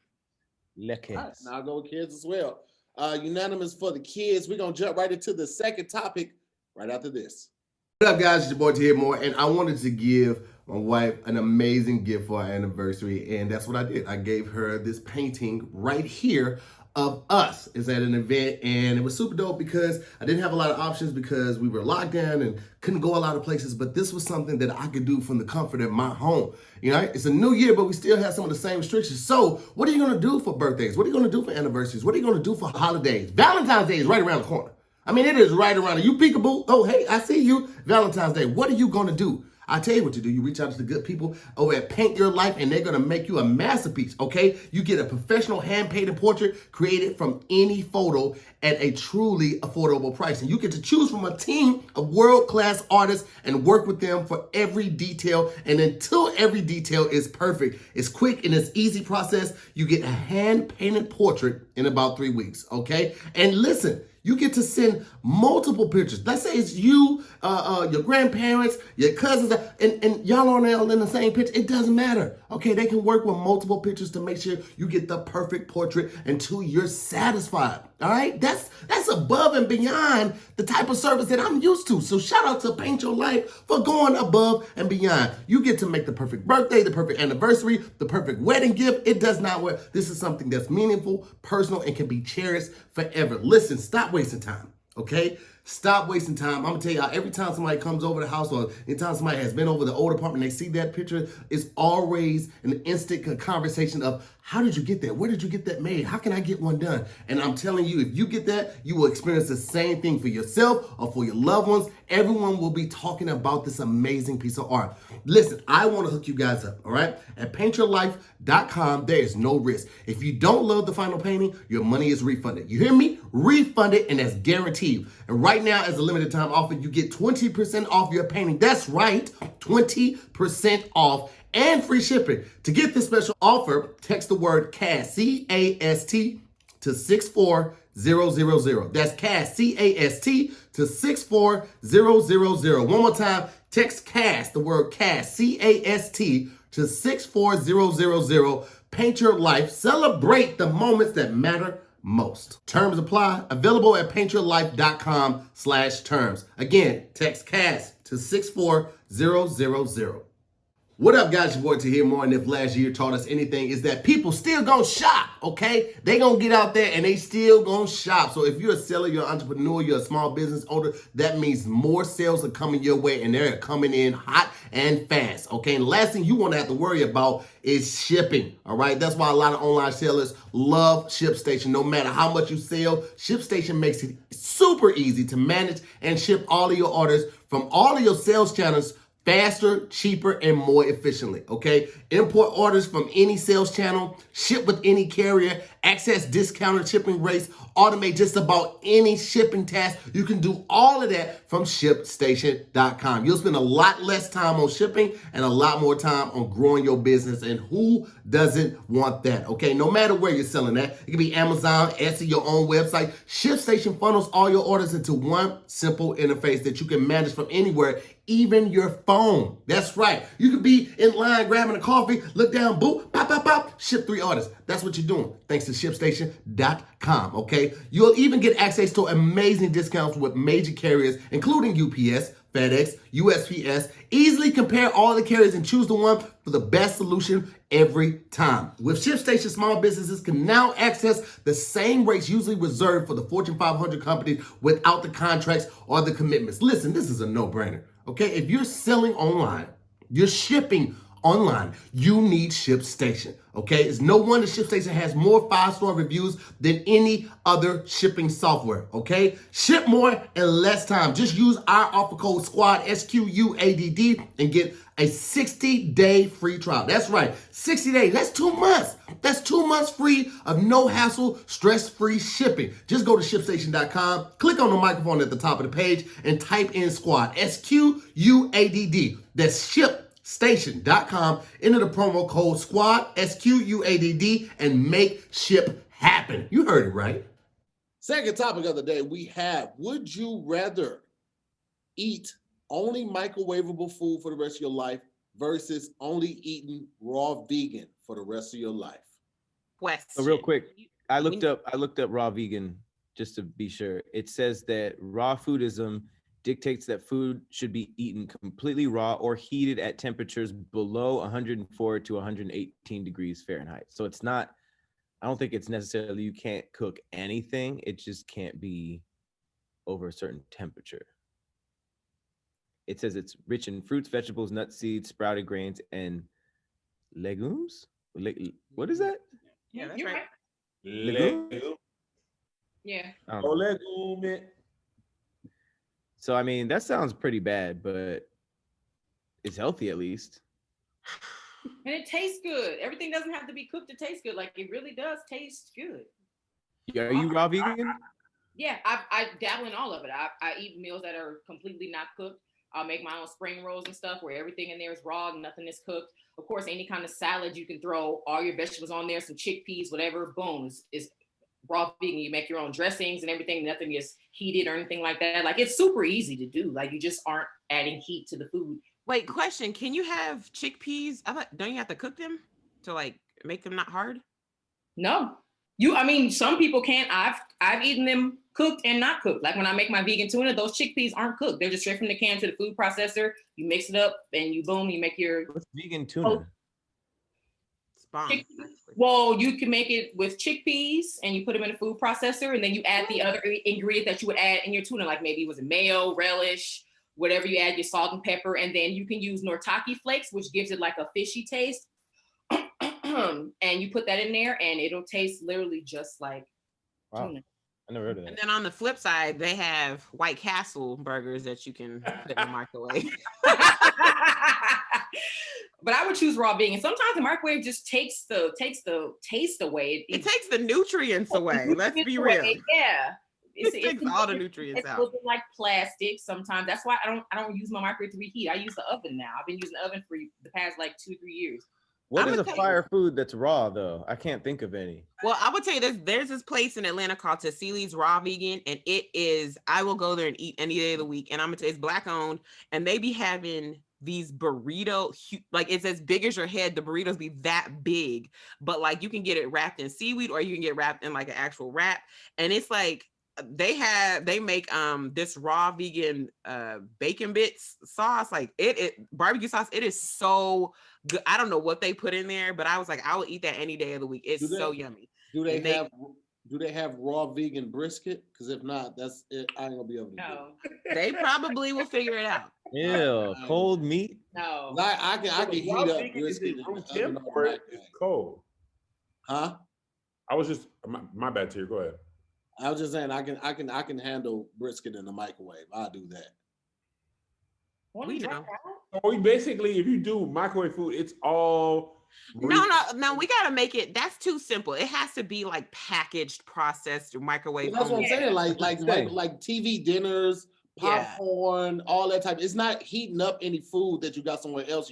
Kids. All right, now I'll go with kids as well. Unanimous for the kids. We're gonna jump right into the second topic right after this. What up, guys? It's your boy Ted Moore, and I wanted to give my wife an amazing gift for our anniversary, and that's what I did. I gave her this painting right here of us. It's at an event, and it was super dope because I didn't have a lot of options because we were locked down and couldn't go a lot of places, but this was something that I could do from the comfort of my home. You know, it's a new year, but we still have some of the same restrictions. So what are you gonna do for birthdays? What are you gonna do for anniversaries? What are you gonna do for holidays? Valentine's Day is right around the corner. I mean, it is right around. You peekaboo. Oh, hey, I see you. Valentine's Day. What are you going to do? I tell you what you do. You reach out to the good people over at Paint Your Life, and they're going to make you a masterpiece, okay? You get a professional hand-painted portrait created from any photo at a truly affordable price. And you get to choose from a team of world-class artists and work with them for every detail. And until every detail is perfect, it's quick and it's easy process. You get a hand-painted portrait in about 3 weeks, okay? And listen, you get to send multiple pictures. Let's say it's you, your grandparents, your cousins, and y'all are all in the same picture. It doesn't matter. Okay, they can work with multiple pictures to make sure you get the perfect portrait until you're satisfied. All right, that's above and beyond the type of service that I'm used to. So shout out to Paint Your Life for going above and beyond. You get to make the perfect birthday, the perfect anniversary, the perfect wedding gift. It does not work. This is something that's meaningful, personal, and can be cherished forever. Listen, stop wasting time, okay? Stop wasting time. I'm gonna tell y'all, every time somebody comes over the house or anytime somebody has been over the old apartment, they see that picture, it's always an instant conversation of, how did you get that? Where did you get that made? How can I get one done? And I'm telling you, if you get that, you will experience the same thing for yourself or for your loved ones. Everyone will be talking about this amazing piece of art. Listen, I want to hook you guys up, all right? At paintyourlife.com, there is no risk. If you don't love the final painting, your money is refunded. You hear me? Refunded, and that's guaranteed. And right now, as a limited time offer, you get 20% off your painting. That's right, 20% off and free shipping. To get this special offer, text the word CAST, C-A-S-T, to 64000. That's CAST, C-A-S-T, to 64000. One more time, text CAST, the word CAST, C-A-S-T, to 64000. Paint Your Life. Celebrate the moments that matter most. Terms apply. Available at paintyourlife.com/terms. Again, text CAST to 64000. What up, guys? Your boy Tahir Moore, and if last year taught us anything, is that people still gonna shop, okay? They gonna get out there and they still gonna shop. So if you're a seller, you're an entrepreneur, you're a small business owner, that means more sales are coming your way, and they're coming in hot and fast, okay? And the last thing you wanna have to worry about is shipping, all right? That's why a lot of online sellers love ShipStation. No matter how much you sell, ShipStation makes it super easy to manage and ship all of your orders from all of your sales channels faster, cheaper, and more efficiently, okay? Import orders from any sales channel, ship with any carrier, access discounted shipping rates, automate just about any shipping task. You can do all of that from ShipStation.com. You'll spend a lot less time on shipping and a lot more time on growing your business, and who doesn't want that, okay? No matter where you're selling that, it can be Amazon, Etsy, your own website. ShipStation funnels all your orders into one simple interface that you can manage from anywhere, even your phone. That's right. You could be in line grabbing a coffee, look down, boop, pop, pop, pop, ship 3 orders. That's what you're doing thanks to ShipStation.com, okay? You'll even get access to amazing discounts with major carriers, including UPS, FedEx, USPS. Easily compare all the carriers and choose the one for the best solution every time. With ShipStation, small businesses can now access the same rates usually reserved for the Fortune 500 companies without the contracts or the commitments. Listen, this is a no-brainer, okay? If you're selling online, you're shipping online, you need ShipStation, okay? It's no wonder ShipStation has more 5-star reviews than any other shipping software, okay? Ship more in less time. Just use our offer code SQUADD, SQUADD, and get a 60-day free trial. That's right, 60 days. That's 2 months. That's 2 months free of no hassle, stress-free shipping. Just go to ShipStation.com, click on the microphone at the top of the page, and type in SQUADD, SQUADD. That's ShipStation.com. Enter the promo code SQUADD, SQUADD, and make ship happen. You heard it right. Second topic of the day, we have, would you rather eat only microwavable food for the rest of your life versus only eating raw vegan for the rest of your life? Question. So real quick, I looked up raw vegan just to be sure. It says that raw foodism dictates that food should be eaten completely raw or heated at temperatures below 104 to 118 degrees Fahrenheit. So it's not, I don't think it's necessarily you can't cook anything. It just can't be over a certain temperature. It says it's rich in fruits, vegetables, nuts, seeds, sprouted grains, and legumes. What is that? Yeah, that's right. Legumes? Yeah. So I mean, that sounds pretty bad, but it's healthy at least. And it tastes good. Everything doesn't have to be cooked to taste good. Like it really does taste good. Are you raw vegan? Yeah, I dabble in all of it. I eat meals that are completely not cooked. I'll make my own spring rolls and stuff where everything in there is raw, nothing is cooked. Of course, any kind of salad you can throw all your vegetables on there, some chickpeas, whatever, boom, is raw vegan. You make your own dressings and everything. Nothing is heated or anything like that. Like it's super easy to do. Like you just aren't adding heat to the food. Wait, question. Can you have chickpeas? Don't you have to cook them to like make them not hard? No. I mean, some people can't. I've eaten them cooked and not cooked. Like when I make my vegan tuna, those chickpeas aren't cooked. They're just straight from the can to the food processor. You mix it up and you make your. What's vegan tuna? Well, you can make it with chickpeas and you put them in a food processor and then you add the other ingredient that you would add in your tuna, like maybe it was a mayo, relish, whatever you add, your salt and pepper, and then you can use Nortaki flakes, which gives it like a fishy taste. And you put that in there and it'll taste literally just like tuna. I never heard of that. And then on the flip side, they have White Castle burgers that you can put in the microwave. But I would choose raw vegan. Sometimes the microwave just takes the taste away. It takes the nutrients away. Let's be real. Yeah. It takes all the nutrients out. It's like plastic sometimes. That's why I don't use my microwave to reheat. I use the oven now. I've been using the oven for the past like 2-3 years. What is a fire food that's raw though? I can't think of any. Well, I would tell you this. There's this place in Atlanta called Tassili's Raw Vegan, and it is, I will go there and eat any day of the week. And I'm gonna tell you, it's Black owned, and they be having these burrito, like it's as big as your head. The burritos be that big, but like you can get it wrapped in seaweed or you can get wrapped in like an actual wrap. And it's like, they make this raw vegan bacon bits sauce, like it barbecue sauce. It is so good. I don't know what they put in there, but I was like, I will eat that any day of the week. It's so yummy. Do they have raw vegan brisket? Because if not, that's it. I ain't gonna be able to do it. They probably will figure it out. Ew, cold meat? No. I can heat up brisket in the oven. It's cold. Huh? I was just my bad, Tier. Go ahead. I was just saying I can handle brisket in the microwave. I'll do that. We know. So basically, if you do microwave food, it's all no. We gotta make it. That's too simple. It has to be like packaged, processed, microwave. Well, that's what I'm saying. Like TV dinners, popcorn, all that type. It's not heating up any food that you got somewhere else.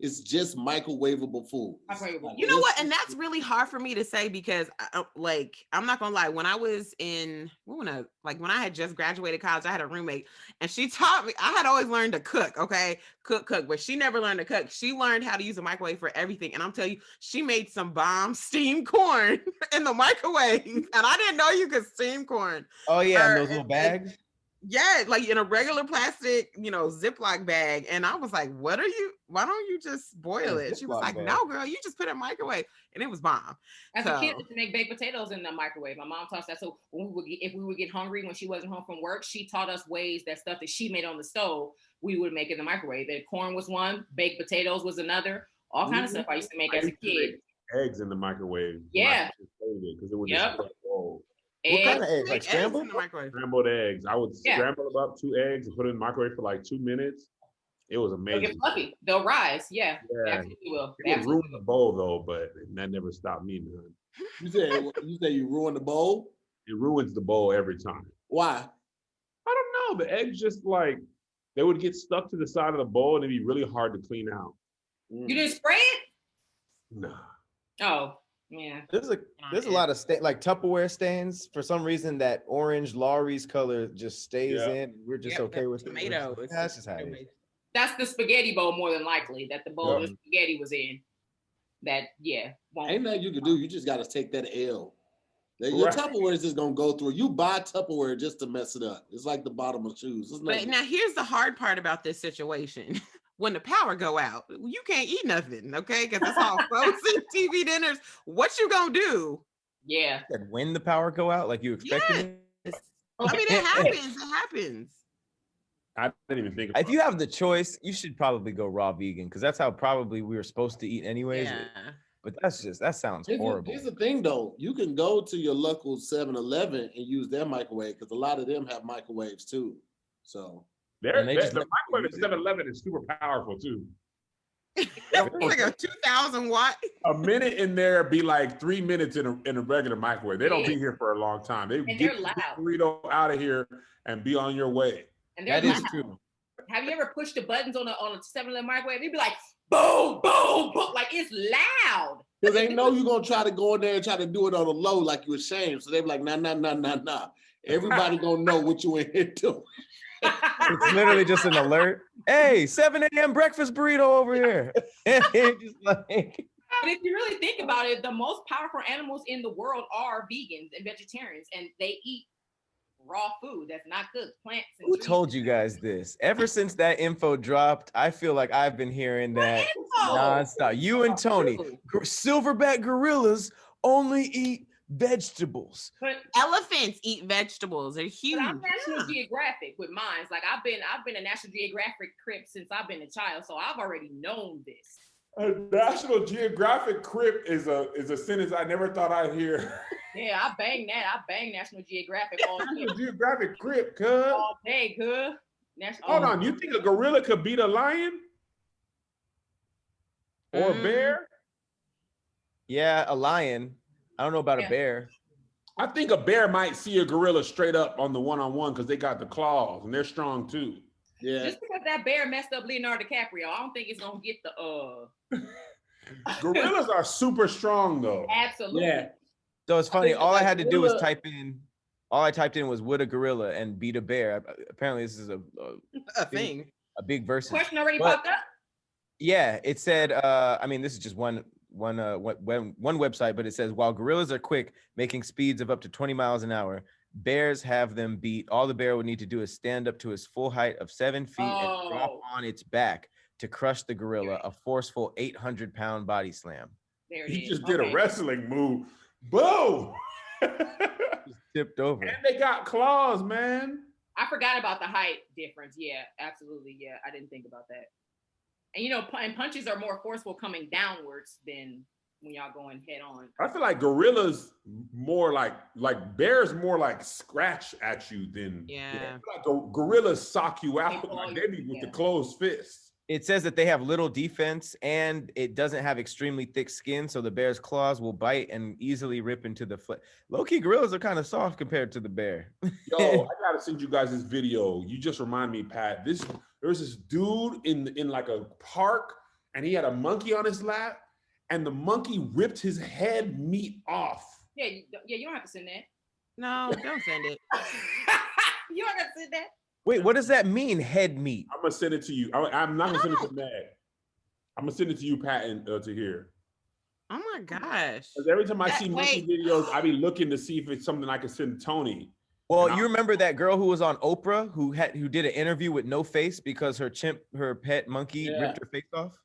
It's just microwavable food. You know what? And that's really hard for me to say because, I'm not gonna lie. When I was when I had just graduated college, I had a roommate, and she taught me. I had always learned to cook. Okay, cook, but she never learned to cook. She learned how to use a microwave for everything. And I'm telling you, she made some bomb steamed corn in the microwave, and I didn't know you could steam corn. Oh yeah, those little bags. Yeah, like in a regular plastic, Ziploc bag. And I was like, why don't you just boil it? She was like, no, girl, you just put it in the microwave. And it was bomb. As a kid, to make baked potatoes in the microwave. My mom taught us that. So if we would get hungry when she wasn't home from work, she taught us ways that stuff that she made on the stove, we would make in the microwave. And corn was one, baked potatoes was another, all kinds of stuff I used to make as a kid. Eggs in the microwave. Yeah. Because it was just cold. What kind of eggs? Like scrambled? Scrambled eggs. I would scramble up 2 eggs and put it in the microwave for like 2 minutes. It was amazing. They'll get fluffy. They'll rise. Yeah. Absolutely will. It would ruin the bowl though, but that never stopped me. You say you ruined the bowl? It ruins the bowl every time. Why? I don't know. The eggs just they would get stuck to the side of the bowl and it'd be really hard to clean out. You didn't spray it? No. Oh. Yeah. There's a lot of like Tupperware stains. For some reason, that orange Laurie's color just stays in. We're just okay with tomato. it. That's just how it is. That's the spaghetti bowl more than likely that the bowl the spaghetti was in. That ain't nothing you can do. You just got to take that L. Your Tupperware is just gonna go through. You buy Tupperware just to mess it up. It's like the bottom of shoes. But now here's the hard part about this situation. When the power go out, you can't eat nothing, okay? Because it's all frozen TV dinners. What you gonna do? Yeah. When the power go out, like you expected it? I mean, it happens. It happens. I didn't even think about If you have the choice, you should probably go raw vegan because that's how probably we were supposed to eat anyways. Yeah. But that sounds horrible. Here's the thing though. You can go to your local 7-Eleven and use their microwave because a lot of them have microwaves too. So the microwave at 7-Eleven is super powerful too. It's like a 2,000 watt. A minute in there be like 3 minutes in a regular microwave. They don't be here for a long time. They get the burrito out of here and be on your way. And that is true. Have you ever pushed the buttons on a 7-Eleven microwave? They'd be like, boom, boom, boom. Like it's loud. Because they know you're gonna try to go in there and try to do it on the low like you're ashamed. So they be like, nah. Everybody gonna know what you in here doing. It's literally just an alert. Hey, 7 a.m. breakfast burrito over here. Just like... But if you really think about it, the most powerful animals in the world are vegans and vegetarians, and they eat raw food that's not cooked, plants. And Who told you guys this? Ever since that info dropped, I feel like I've been hearing that nonstop. You and Tony, silverback gorillas only eat vegetables. But elephants eat vegetables. They're huge. But I'm National Geographic with mine. Like I've been a National Geographic crip since I've been a child, so I've already known this. A National Geographic crip is a sentence I never thought I'd hear. Yeah, I bang that. I bang National Geographic all day. National Geographic crip, cuz. All day, cuz. Hold on, you think a gorilla could beat a lion? Or a bear? Yeah, a lion. I don't know about a bear. I think a bear might see a gorilla straight up on the one-on-one because they got the claws and they're strong too. Yeah. Just because that bear messed up Leonardo DiCaprio, I don't think it's gonna get the Gorillas are super strong though. Absolutely. Yeah. So it's funny. All I had to do was type in. All I typed in was would a gorilla and beat a bear. Apparently, this is a thing. A big versus. Question already popped up. Yeah, it said. I mean, this is just one website, but it says while gorillas are quick, making speeds of up to 20 miles an hour, bears have them beat. All the bear would need to do is stand up to its full height of 7 feet and drop on its back to crush the gorilla. A forceful 800-pound body slam. There it he is. just did a wrestling move. Boom! Just tipped over. And they got claws, man. I forgot about the height difference. Yeah, absolutely. Yeah, I didn't think about that. And you know, and punches are more forceful coming downwards than when y'all going head on. I feel like gorillas more like bears more like scratch at you than like gorillas sock you out. Like they be with the closed fists. It says that they have little defense and it doesn't have extremely thick skin, so the bear's claws will bite and easily rip into the flesh. Low-key gorillas are kind of soft compared to the bear. Yo, I gotta send you guys this video. You just remind me, Pat. There's this dude in like a park, and he had a monkey on his lap, and the monkey ripped his head meat off. Yeah, you don't have to send that. No, don't send it. You don't have to send that. Wait, what does that mean, head meat? I'm gonna send it to you. I'm not gonna send it to Meg. I'm gonna send it to you, Pat, and to here. Oh my gosh! Because every time I see monkey videos, I be looking to see if it's something I can send Tony. Well, you remember that girl who was on Oprah who did an interview with no face because her pet monkey ripped her face off?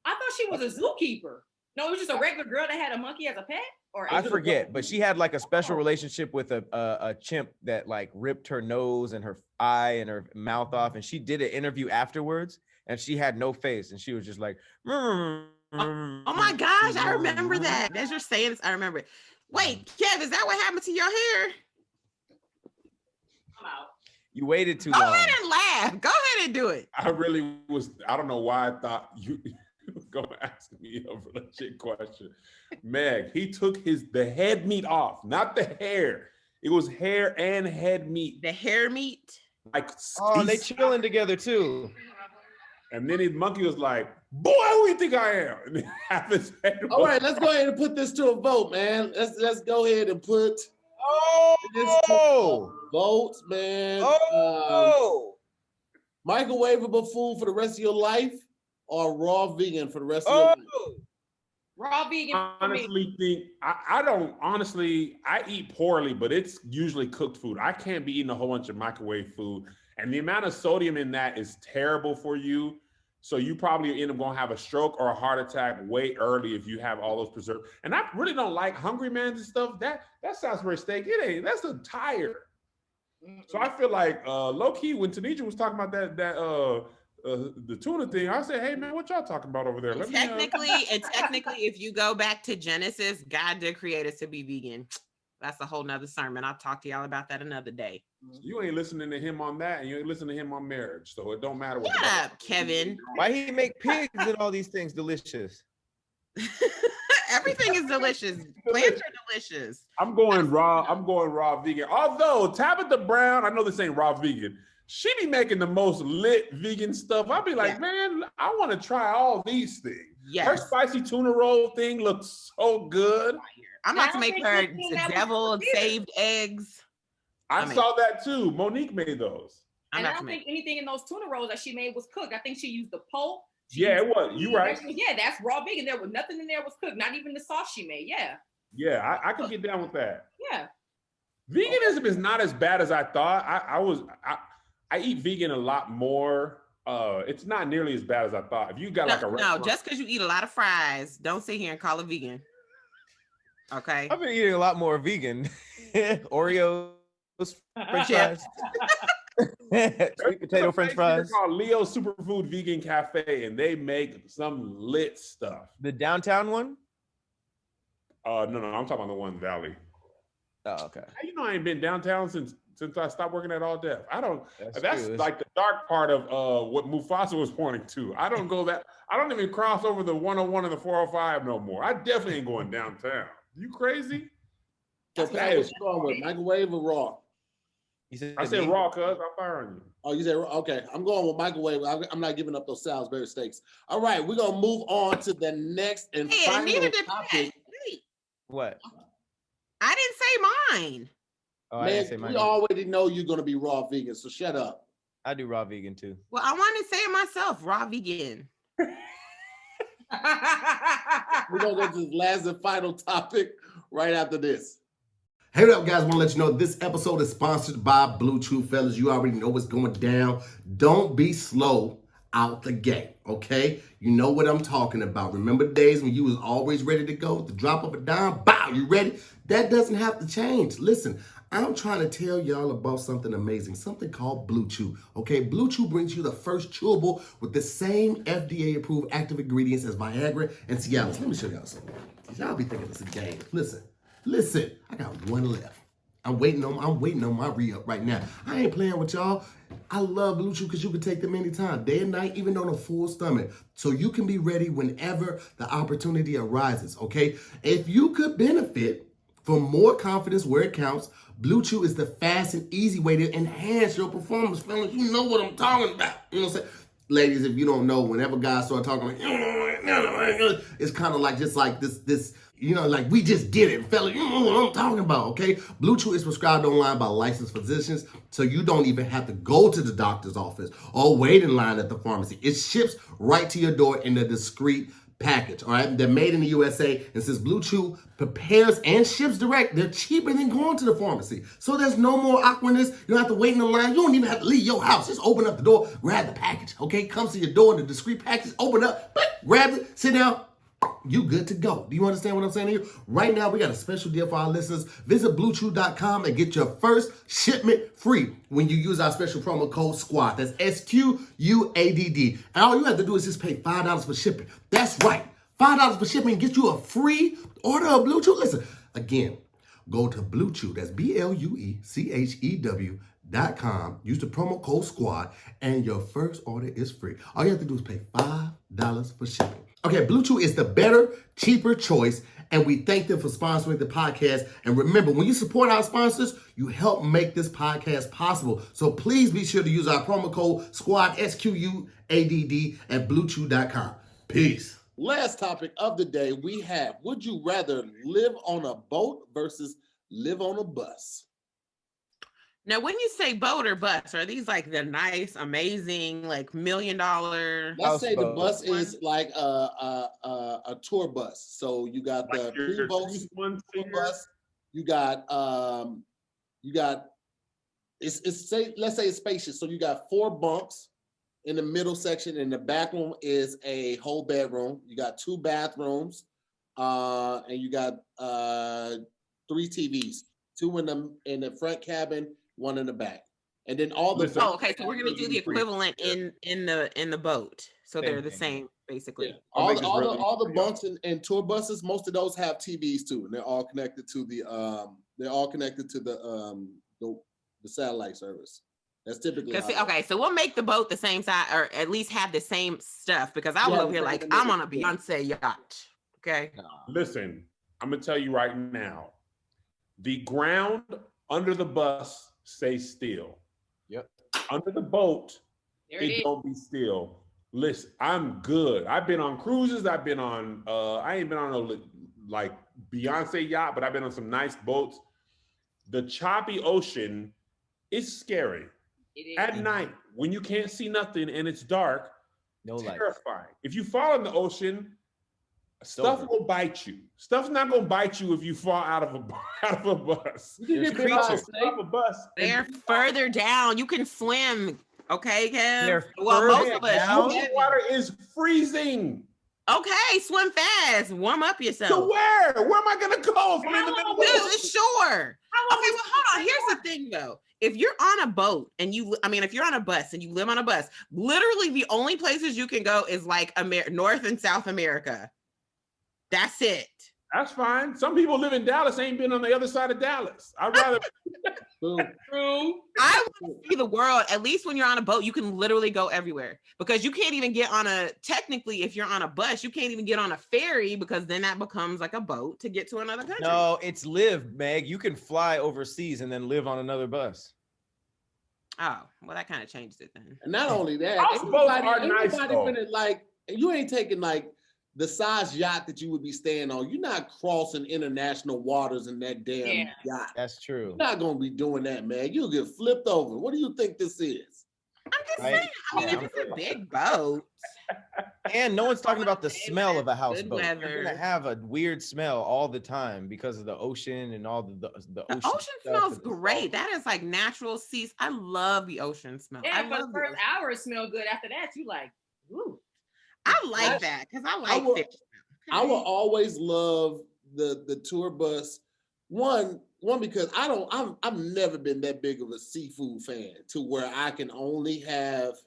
I thought she was a zookeeper. No, it was just a regular girl that had a monkey as a pet? Or I forget, but she had like a special relationship with a chimp that like ripped her nose and her eye and her mouth off. And she did an interview afterwards and she had no face. And she was just like, oh my gosh, I remember that. As you're saying this, I remember it. Wait, Kev, is that what happened to your hair? I'm out. You waited too long. Go ahead and laugh. Go ahead and do it. I really was, I don't know why I thought you were going to ask me a legit question. Meg, he took the head meat off, not the hair. It was hair and head meat. The hair meat? Like, they chilling together too. And then his monkey was like, boy, who you think I am? And then half his head All was right, let's go ahead and put this to a vote, man. Let's go ahead and put this to a vote, man. Microwavable food for the rest of your life or raw vegan for the rest of your life? Raw vegan. I eat poorly, but it's usually cooked food. I can't be eating a whole bunch of microwave food. And the amount of sodium in that is terrible for you. So you probably end up going to have a stroke or a heart attack way early if you have all those preserved. And I really don't like Hungry Man's and stuff. That Salisbury steak, it ain't. That's a tire. So I feel like low key when Tanisha was talking about the tuna thing, I said, hey man, what y'all talking about over there? Technically, if you go back to Genesis, God did create us to be vegan. That's a whole nother sermon. I'll talk to y'all about that another day. You ain't listening to him on that, and you ain't listening to him on marriage, so it don't matter what. Shut up, Kevin. Why he make pigs and all these things delicious? Everything is delicious. Plants are delicious. I'm going raw vegan. Although Tabitha Brown, I know this ain't raw vegan. She be making the most lit vegan stuff. I'll be like, man, I want to try all these things. Yes. Her spicy tuna roll thing looks so good. I'm about to make her the devil saved eggs. I saw that too. Monique made those. And I don't think anything in those tuna rolls that she made was cooked. I think she used the pulp. Yeah, it was. You right. Yeah, that's raw vegan. There was nothing in there was cooked. Not even the sauce she made. Yeah. Yeah, I could get down with that. Yeah. Veganism is not as bad as I thought. I eat vegan a lot more. It's not nearly as bad as I thought. If you got like a restaurant, just because you eat a lot of fries, don't sit here and call it vegan. Okay. I've been eating a lot more vegan. Oreos, French fries. Sweet potato French fries. It's called Leo Superfood Vegan Cafe, and they make some lit stuff. The downtown one? No, I'm talking about the one in Valley. Oh, okay. You know, I ain't been downtown since I stopped working at All Def. That's true. like the dark part of what Mufasa was pointing to. I don't go that. I don't even cross over the 101 and the 405 no more. I definitely ain't going downtown. You crazy? So Pat, what you going with, microwave or raw? I said raw, cuz I'm firing you. Oh, you said okay. I'm going with microwave. I'm not giving up those Salisbury steaks. All right, we're gonna move on to the next and final topic. What? I didn't say mine. Oh, man, I didn't say mine. We already know you're gonna be raw vegan, so shut up. I do raw vegan too. Well, I want to say it myself, raw vegan. We're gonna go to the last and final topic right after this. Hey, what up, guys? I want to let you know this episode is sponsored by Blue Chew, fellas. You already know what's going down. Don't be slow out the gate, okay? You know what I'm talking about. Remember the days when you was always ready to go? The drop of a dime, bow, you ready? That doesn't have to change. Listen, I'm trying to tell y'all about something amazing, something called Blue Chew, okay? Blue Chew brings you the first chewable with the same FDA-approved active ingredients as Viagra and Cialis. Let me show y'all something. Y'all be thinking it's a game. Listen, I got one left. I'm waiting on my re-up right now. I ain't playing with y'all. I love Blue Chew because you can take them anytime, day and night, even on a full stomach. So you can be ready whenever the opportunity arises, okay? If you could benefit from more confidence where it counts, Blue Chew is the fast and easy way to enhance your performance, fellas. You know what I'm talking about. You know what I'm saying? Ladies, if you don't know, whenever guys start talking like, it's kind of like just like this, you know, like we just get it, fella. You know what I'm talking about, okay? Blue Chew is prescribed online by licensed physicians, so you don't even have to go to the doctor's office or wait in line at the pharmacy. It ships right to your door in a discreet package, all right? They're made in the USA, and since Blue Chew prepares and ships direct, they're cheaper than going to the pharmacy. So there's no more awkwardness. You don't have to wait in the line. You don't even have to leave your house. Just open up the door, grab the package, okay? Comes to your door in the discreet package, open up, grab it, sit down. You good to go. Do you understand what I'm saying here? Right now, we got a special deal for our listeners. Visit BlueChew.com and get your first shipment free when you use our special promo code SQUADD. That's SQUADD. And all you have to do is just pay $5 for shipping. That's right. $5 for shipping and get you a free order of Blue Chew. Listen, again, go to Blue Chew. That's BlueChew.com. Use the promo code SQUADD and your first order is free. All you have to do is pay $5 for shipping. Okay, Blue Chew is the better, cheaper choice, and we thank them for sponsoring the podcast. And remember, when you support our sponsors, you help make this podcast possible. So please be sure to use our promo code SQUADD, SQUADD, at BlueChew.com. Peace. Last topic of the day we have: would you rather live on a boat versus live on a bus? Now, when you say boat or bus, are these like the nice, amazing, like $1 million? Let's say the bus one? is like a tour bus. So you got the Like your pre-boat one tour bus. You got it's say, let's say it's spacious. So you got 4 bunks in the middle section, and the back room is a whole bedroom. You got 2 bathrooms, and you got 3 TVs, 2 in the front cabin, 1 in the back, and then all the. Oh, okay. So we're gonna do the equivalent in the boat. So they're the same basically. Yeah. All the bunks and tour buses, most of those have TVs too, and they're all connected to the satellite service. That's typically okay. So we'll make the boat the same size, or at least have the same stuff, because I was over here like I'm on a Beyonce yacht. Okay. Listen, I'm gonna tell you right now, the ground under the bus stays still. Yep. Under the boat, There it is. don't be still. Listen, I'm good. I've been on cruises. I've been on. I ain't been on a like Beyonce yacht, but I've been on some nice boats. The choppy ocean is scary. It is. At night, when you can't see nothing and it's dark, No light. terrifying. If you fall in the ocean, stuff will bite you. Stuff's not gonna bite you if you fall out of a bus. There's creatures. Out of a bus. They're further down. You can swim. Okay, Kev. They're Well, most of us. down? The water is freezing. Okay, swim fast. Warm up yourself. To where? Where am I gonna go? If I'm in the middle of To the the ocean? shore. Okay, well, hold on. Here's the thing, though. If you're on a boat and if you're on a bus and you live on a bus, literally the only places you can go is like North and South America. That's it. That's fine. Some people live in Dallas, ain't been on the other side of Dallas. I'd rather. True. I want to see the world. At least when you're on a boat, you can literally go everywhere, because you can't even get on technically, if you're on a bus, you can't even get on a ferry, because then that becomes like a boat to get to another country. No, it's live, Meg. You can fly overseas and then live on another bus. Oh, well, that kind of changed it then. And not only that, House boats are nice, though. You ain't taking like the size yacht that you would be staying on. You're not crossing international waters in that damn yacht. That's true. You're not gonna be doing that, man. You'll get flipped over. What do you think this is? I'm just saying. I mean, if it's a big boat. And no one's talking about the smell of a houseboat. Good You're weather. gonna have a weird smell all the time because of the ocean and all the ocean. The ocean stuff smells and the great. salt. That is like natural seas. I love the ocean smell. Yeah, I for love the the first ocean. hour it smelled good. After that, you like, ooh. I like that because I like fish. I will always love the tour bus. One because I've never been that big of a seafood fan to where I can only have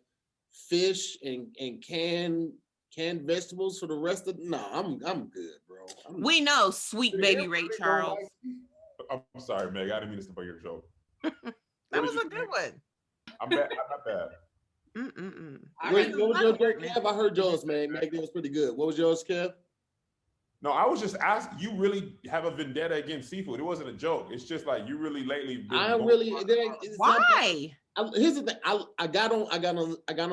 fish and canned vegetables for the rest of. No, I'm good, bro. We know, sweet baby Ray Charles. I'm sorry, Meg. I didn't mean to step on your show. That was a good one. I'm bad. I'm not bad. What was your joke, Kev? I heard yours, man. Meg, that was pretty good. What was yours, Kev? No, I was just asking. You really have a vendetta against seafood? It wasn't a joke. It's just like you really lately. Why? Here's the thing. I got on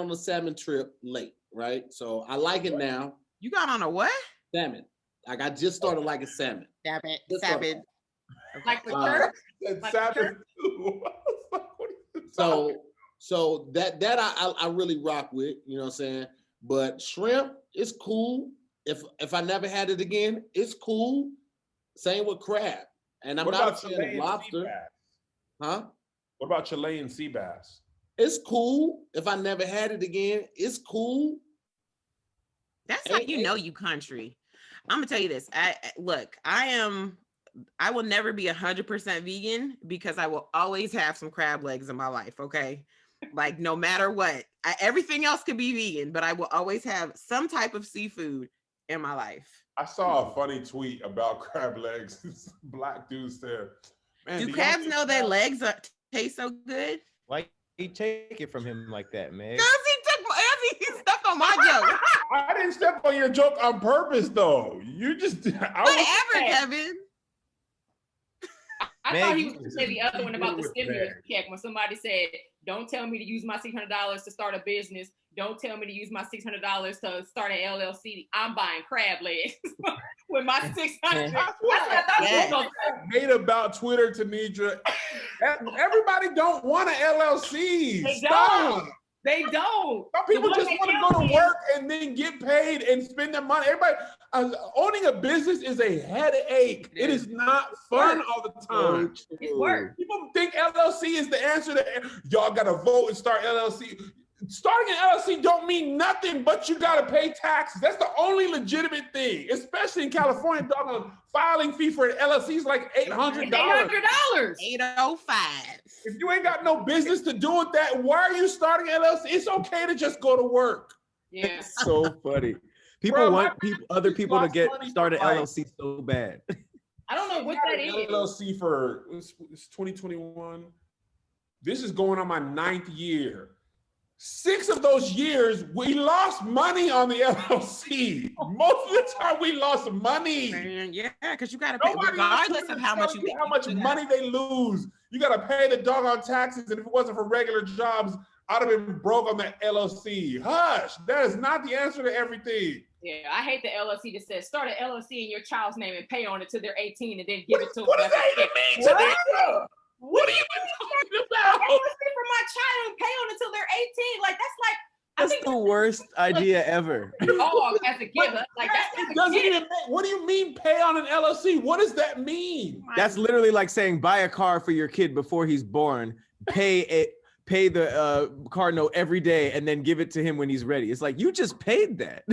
a salmon trip late, right? So I like it now. You got on a what? Salmon. Like I just started liking salmon. Salmon. Like the church. Salmon too. So that I really rock with. You know what I'm saying? But shrimp is cool. If I never had it again, it's cool. Same with crab. And I'm not a fan of lobster. Huh? What about Chilean sea bass? It's cool. If I never had it again, it's cool. That's how you know you country. I'm gonna tell you this. I will never be 100% vegan because I will always have some crab legs in my life. Okay. Like no matter what, everything else could be vegan, but I will always have some type of seafood in my life. I saw a funny tweet about crab legs. This black dude said, "Do crabs know their legs taste so good?" Why you take it from him like that, man? Because he stepped on my joke. I didn't step on your joke on purpose, though. You just whatever, Kevin. I thought he was going to say the other one about the stimulus check when somebody said, "Don't tell me to use my $600 to start a business. don't tell me to use my $600 to start an LLC. I'm buying crab legs with my $600. That's what I thought. Hate about Twitter, Tanidra. Everybody don't want an LLC. They Stop. don't. They don't. Some people just want to go to work and then get paid and spend their money. Everybody, owning a business is a headache. It is not fun all the time. It's work. People think LLC is the answer to y'all got to vote and start LLC. Starting an LLC don't mean nothing, but you got to pay taxes. That's the only legitimate thing, especially in California. Doggone filing fee for an LLC is like $800. $800. $805. If you ain't got no business to do with that, why are you starting an LLC? It's okay to just go to work. Yeah. It's so funny. People want other people to start an LLC so bad. I don't know what that is. LLC for it's 2021. This is going on my 9th year. 6 of those years, we lost money on the LLC. Most of the time, we lost money. Yeah, because you got to pay, regardless of how much you make. How much money they lose. You got to pay the doggone taxes. And if it wasn't for regular jobs, I'd have been broke on that LLC. Hush, that is not the answer to everything. Yeah, I hate the LLC that says start an LLC in your child's name and pay on it till they're 18 and then give it to them. What does that even mean to me? What are you talking about? LLC for my child and pay on it till they're 18. Like that's the worst idea ever. Oh, as a giver, like that's what do you mean pay on an LLC? What does that mean? That's literally like saying buy a car for your kid before he's born, pay the car note every day, and then give it to him when he's ready. It's like you just paid that.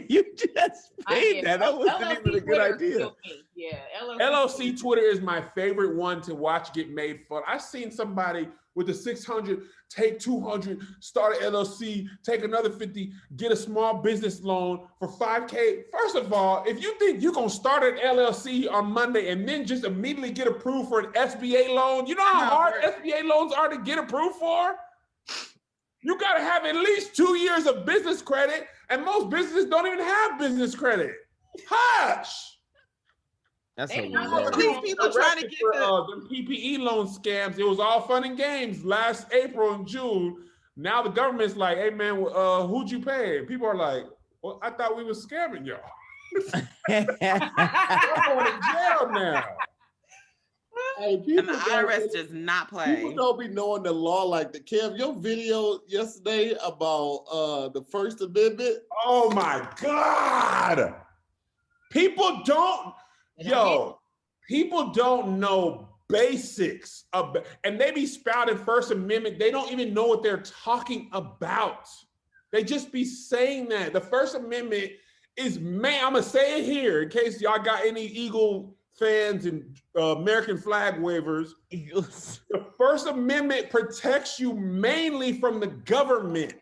You just paid that. That wasn't even a good idea. Yeah, LLC Twitter is my favorite one to watch get made fun. I've seen somebody with the 600 take 200, start an LLC, take another 50, get a small business loan for $5K. First of all, if you think you're gonna start an LLC on Monday and then just immediately get approved for an SBA loan, you know how hard SBA loans are to get approved for? You gotta have at least 2 years of business credit, and most businesses don't even have business credit. Hush! That's these people trying to get the PPE loan scams. It was all fun and games last April and June. Now the government's like, "Hey man, who'd you pay?" People are like, "Well, I thought we was scamming y'all." I'm going to jail now. Hey, and the IRS does not play. People don't be knowing the law like that. Kev, your video yesterday about the First Amendment. Oh my God! People don't. People don't know basics of, and they be spouting First Amendment. They don't even know what they're talking about. They just be saying that. The First Amendment is, man, I'm gonna say it here in case y'all got any Eagle fans and American flag wavers. Eagles. The First Amendment protects you mainly from the government.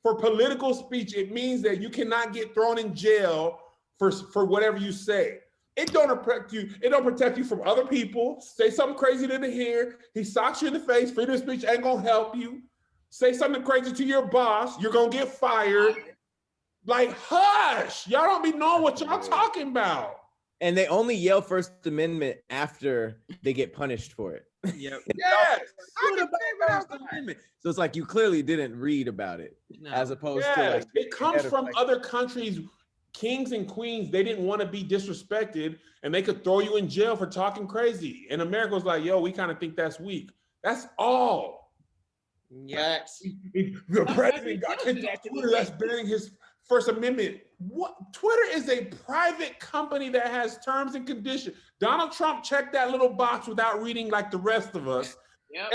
For political speech, it means that you cannot get thrown in jail for whatever you say. It don't protect you. It don't protect you from other people. Say something crazy to hear. He socks you in the face. Freedom of speech ain't gonna help you. Say something crazy to your boss. You're gonna get fired. Like, hush. Y'all don't be knowing what y'all talking about. And they only yell First Amendment after they get punished for it. Yep. Yes. So it's like you clearly didn't read about it, as opposed to like it comes from other countries. Kings and queens, they didn't want to be disrespected, and they could throw you in jail for talking crazy. And America was like, yo, we kind of think that's weak. That's all. Yes. The president got kicked off Twitter. That's banning his First Amendment. What? Twitter is a private company that has terms and conditions. Donald Trump checked that little box without reading like the rest of us. Yep.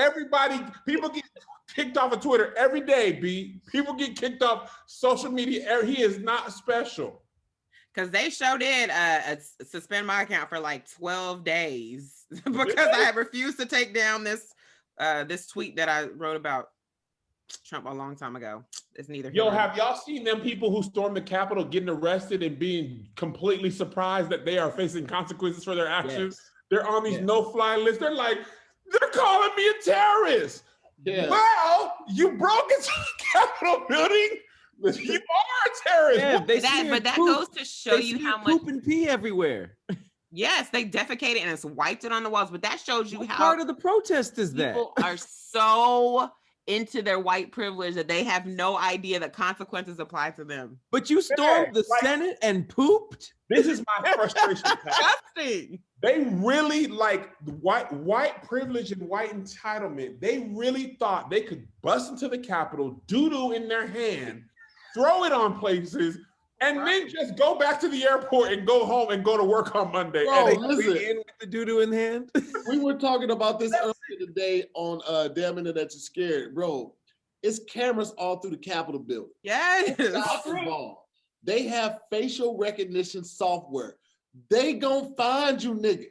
People get kicked off of Twitter every day, B. People get kicked off social media. He is not special. Because they sure did suspend my account for like 12 days because I had refused to take down this tweet that I wrote about Trump a long time ago. It's neither here. Yo, have y'all seen them people who stormed the Capitol getting arrested and being completely surprised that they are facing consequences for their actions? Yes. They're on these no-fly lists. They're like, they're calling me a terrorist. Yeah. Well, you broke into the Capitol building. You are a terrorist. Yeah, but that goes to show you how much poop and pee everywhere. Yes, they defecated and it's wiped it on the walls. But that shows you what how part of the protest is that? People are so into their white privilege that they have no idea that consequences apply to them. But you stormed the Senate and pooped? This is my frustration. Disgusting. They really like white privilege and white entitlement. They really thought they could bust into the Capitol, doo-doo in their hand, throw it on places, and then just go back to the airport and go home and go to work on Monday. Bro, and listen, in with the doo-doo in hand. we were talking about this earlier today on Damn Internet You're Scared. Bro, it's cameras all through the Capitol building. Yes. They have facial recognition software. They gonna find you niggas.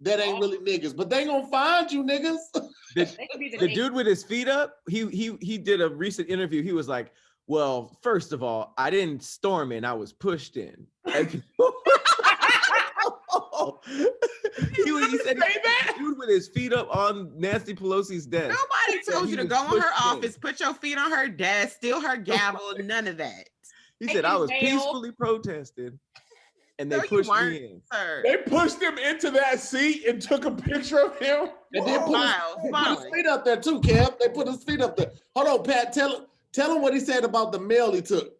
That ain't really niggas, but they gonna find you niggas. The dude with his feet up, he did a recent interview. He was like, well, first of all, I didn't storm in, I was pushed in. He said the dude with his feet up on Nancy Pelosi's desk. Nobody told you to go in her office, put your feet on her desk, steal her gavel, none of that. He said, I was peacefully protesting, and they pushed me in. Sir. They pushed him into that seat and took a picture of him. And then put his feet up there too, Kev. They put his feet up there. Hold on, Pat, tell him what he said about the mail he took.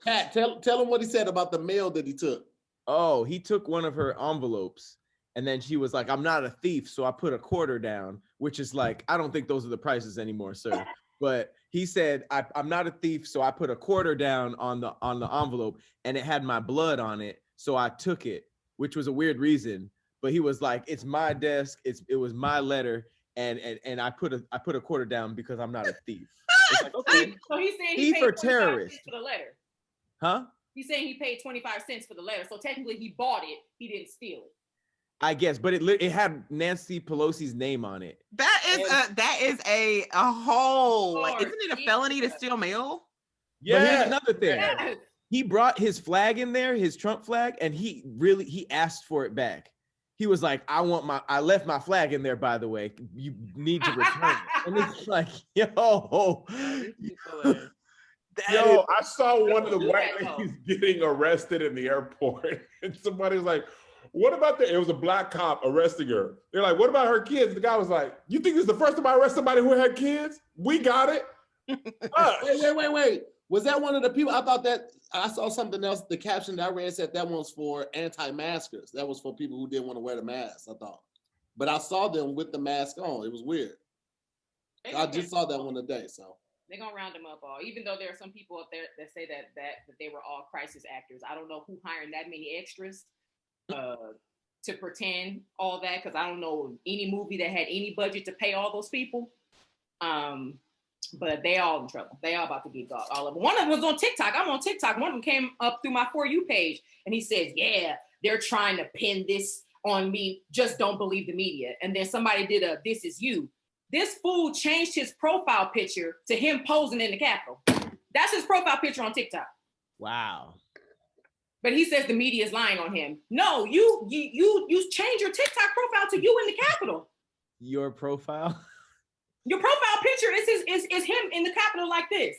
Pat, tell him what he said about the mail that he took. Oh, he took one of her envelopes, and then she was like, I'm not a thief, so I put a quarter down, which is like, I don't think those are the prices anymore, sir. But he said, I'm not a thief, so I put a quarter down on the envelope, and it had my blood on it, so I took it, which was a weird reason. But he was like, it's my desk, it was my letter, and I put a quarter down because I'm not a thief. It's like, okay. So he's saying he thief paid or 25 terrorist? cents for the letter. Huh? He's saying he paid 25 cents for the letter. So technically he bought it. He didn't steal it. I guess, but it had Nancy Pelosi's name on it. That is a whole, like, isn't it a felony to steal mail? Yeah. But here's another thing. Yeah. He brought his flag in there, his Trump flag, and he asked for it back. He was like, I left my flag in there, by the way. You need to return it. And it's like, yo. I saw one of the white ladies getting arrested in the airport. And somebody's like, what about it was a black cop arresting her. They're like, what about her kids? The guy was like, you think this is the first time I arrest somebody who had kids? We got it. Wait. Was that one of the people? I thought that I saw something else. The caption that I read said that one was for anti-maskers. That was for people who didn't want to wear the mask, I thought. But I saw them with the mask on. It was weird. I just saw that one today, so. They're gonna round them up all, even though there are some people up there that say that they were all crisis actors. I don't know who hired that many extras to pretend all that, because I don't know any movie that had any budget to pay all those people. But they all in trouble. They all about to get got, all of them. One of them was on TikTok. I'm on TikTok. One of them came up through my For You page, and he says, yeah, they're trying to pin this on me. Just don't believe the media. And then somebody did a This Is You. This fool changed his profile picture to him posing in the Capitol. That's his profile picture on TikTok. Wow. But he says the media is lying on him. No, you change your TikTok profile to you in the Capitol. Your profile? Your profile picture is him in the Capitol like this.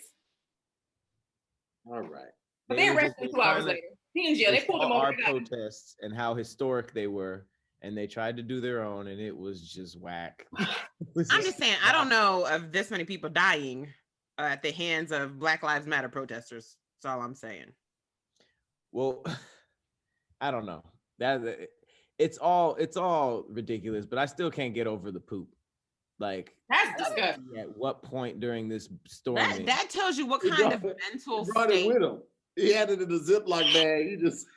All right. But they arrested him 2 hours later. He in jail. They pulled him over. Our protests and how historic they were, and they tried to do their own, and it was just whack. I'm just saying, I don't know of this many people dying at the hands of Black Lives Matter protesters. That's all I'm saying. Well, I don't know. It's all ridiculous, but I still can't get over the poop. Like, that's disgusting. At what point during this storm? That tells you what kind of mental state. Brought it with him. He had it in a Ziploc bag. He just.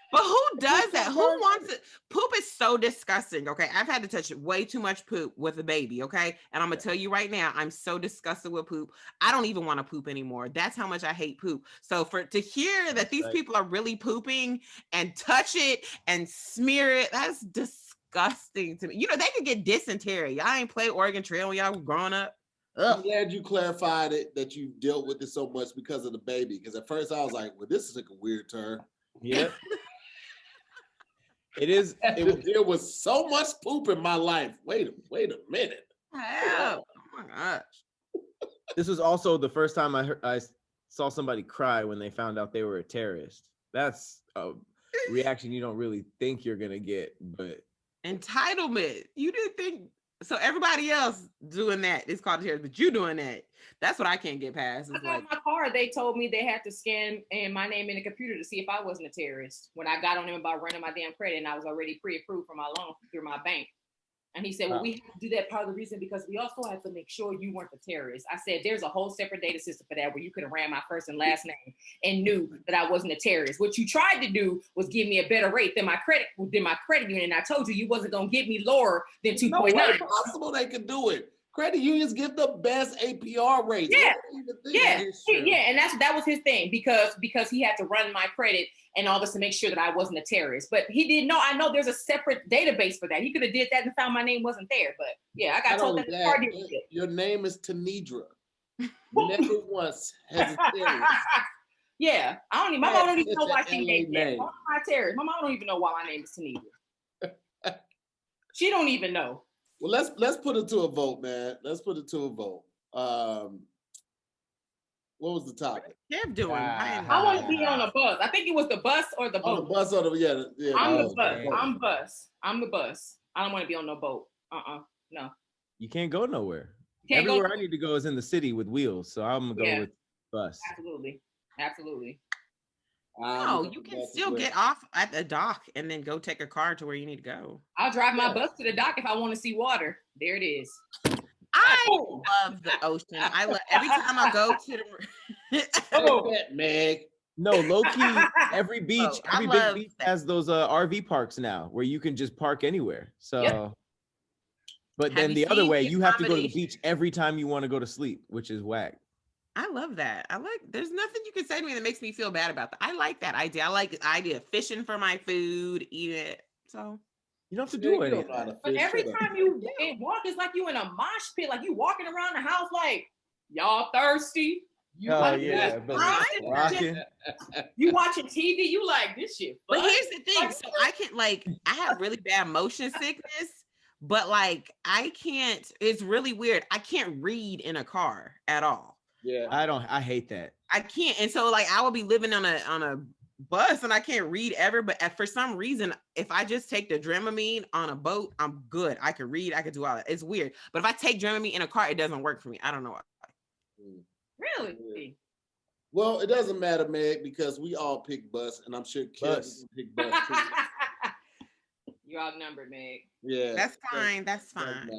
But who does that? Who wants it? Poop is so disgusting. Okay, I've had to touch way too much poop with a baby. Okay, and I'm gonna tell you right now, I'm so disgusted with poop. I don't even want to poop anymore. That's how much I hate poop. So to hear that these people are really pooping and touch it and smear it, that's disgusting to me. You know, they could get dysentery. I ain't played Oregon Trail when y'all were growing up. I'm glad you clarified it, that you dealt with it so much because of the baby. Because at first I was like, well, this is like a weird turn. Yeah. It is. There was so much poop in my life. Wait a minute. Oh my gosh. This was also the first time I saw somebody cry when they found out they were a terrorist. That's a reaction you don't really think you're gonna get, but entitlement. You didn't think So everybody else doing that is called a terrorist, but you doing that. That's what I can't get past. I It's got like my card. They told me they had to scan and my name in the computer to see if I wasn't a terrorist. When I got on him about running my damn credit, and I was already pre-approved for my loan through my bank. And he said, well, we have to do that part of the reason because we also have to make sure you weren't a terrorist. I said, there's a whole separate data system for that where you could have ran my first and last name and knew that I wasn't a terrorist. What you tried to do was give me a better rate than my credit union. And I told you wasn't going to get me lower than 2.9. No way possible they could do it. Credit unions give the best APR rates. Yeah, and that was his thing because he had to run my credit and all this to make sure that I wasn't a terrorist. But he didn't know. I know there's a separate database for that. He could have did that and found my name wasn't there. But yeah, I got told that. Your name is Tanidra. Never once has a terrorist. Yeah, I don't even. My mom don't even know why she named me. My terrorist. My mom don't even know why my name is Tanidra. She don't even know. Well, let's put it to a vote, man. Let's put it to a vote. What was the topic? Kev doing. I want to be on a bus. I think it was the bus or the boat. On the bus or the yeah. I'm the bus. I'm bus. I'm the bus. I don't want to be on no boat. No. You can't go nowhere. Everywhere I need to go is in the city with wheels, so I'm gonna go with bus. Absolutely. No, you can still get off at the dock and then go take a car to where you need to go. I'll drive my bus to the dock if I want to see water. There it is. I love the ocean. I love every time I go to the Meg. No, low key, every beach, every big beach has those RV parks now where you can just park anywhere. So but then the other way, you have to go to the beach every time you want to go to sleep, which is whack. I love that. There's nothing you can say to me that makes me feel bad about that. I like that idea. I like the idea of fishing for my food, eat it. So you don't have to do it. But every time you walk, it's like you in a mosh pit, like you walking around the house like, y'all thirsty? You watching TV, you like this shit. But here's the thing. So I have really bad motion sickness, but I can't, it's really weird. I can't read in a car at all. Yeah. I hate that. I can't. And so I will be living on a bus and I can't read ever, but for some reason, if I just take the Dramamine on a boat, I'm good. I can read, I can do all that. It's weird. But if I take Dramamine in a car, it doesn't work for me. I don't know why. Really? Well, it doesn't matter, Meg, because we all pick bus, and I'm sure kids pick bus too. You're outnumbered, Meg. Yeah. That's fine. That's fine.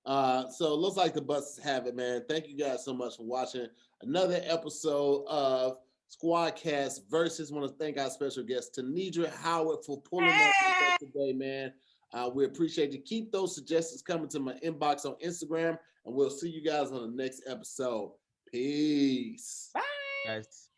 So it looks like the buses have it, man. Thank you guys so much for watching another episode of SquADD Versus. Want to thank our special guest Tanidra Howard for pulling up today, man. We appreciate you. Keep those suggestions coming to my inbox on Instagram, and we'll see you guys on the next episode. Peace. Bye. Guys.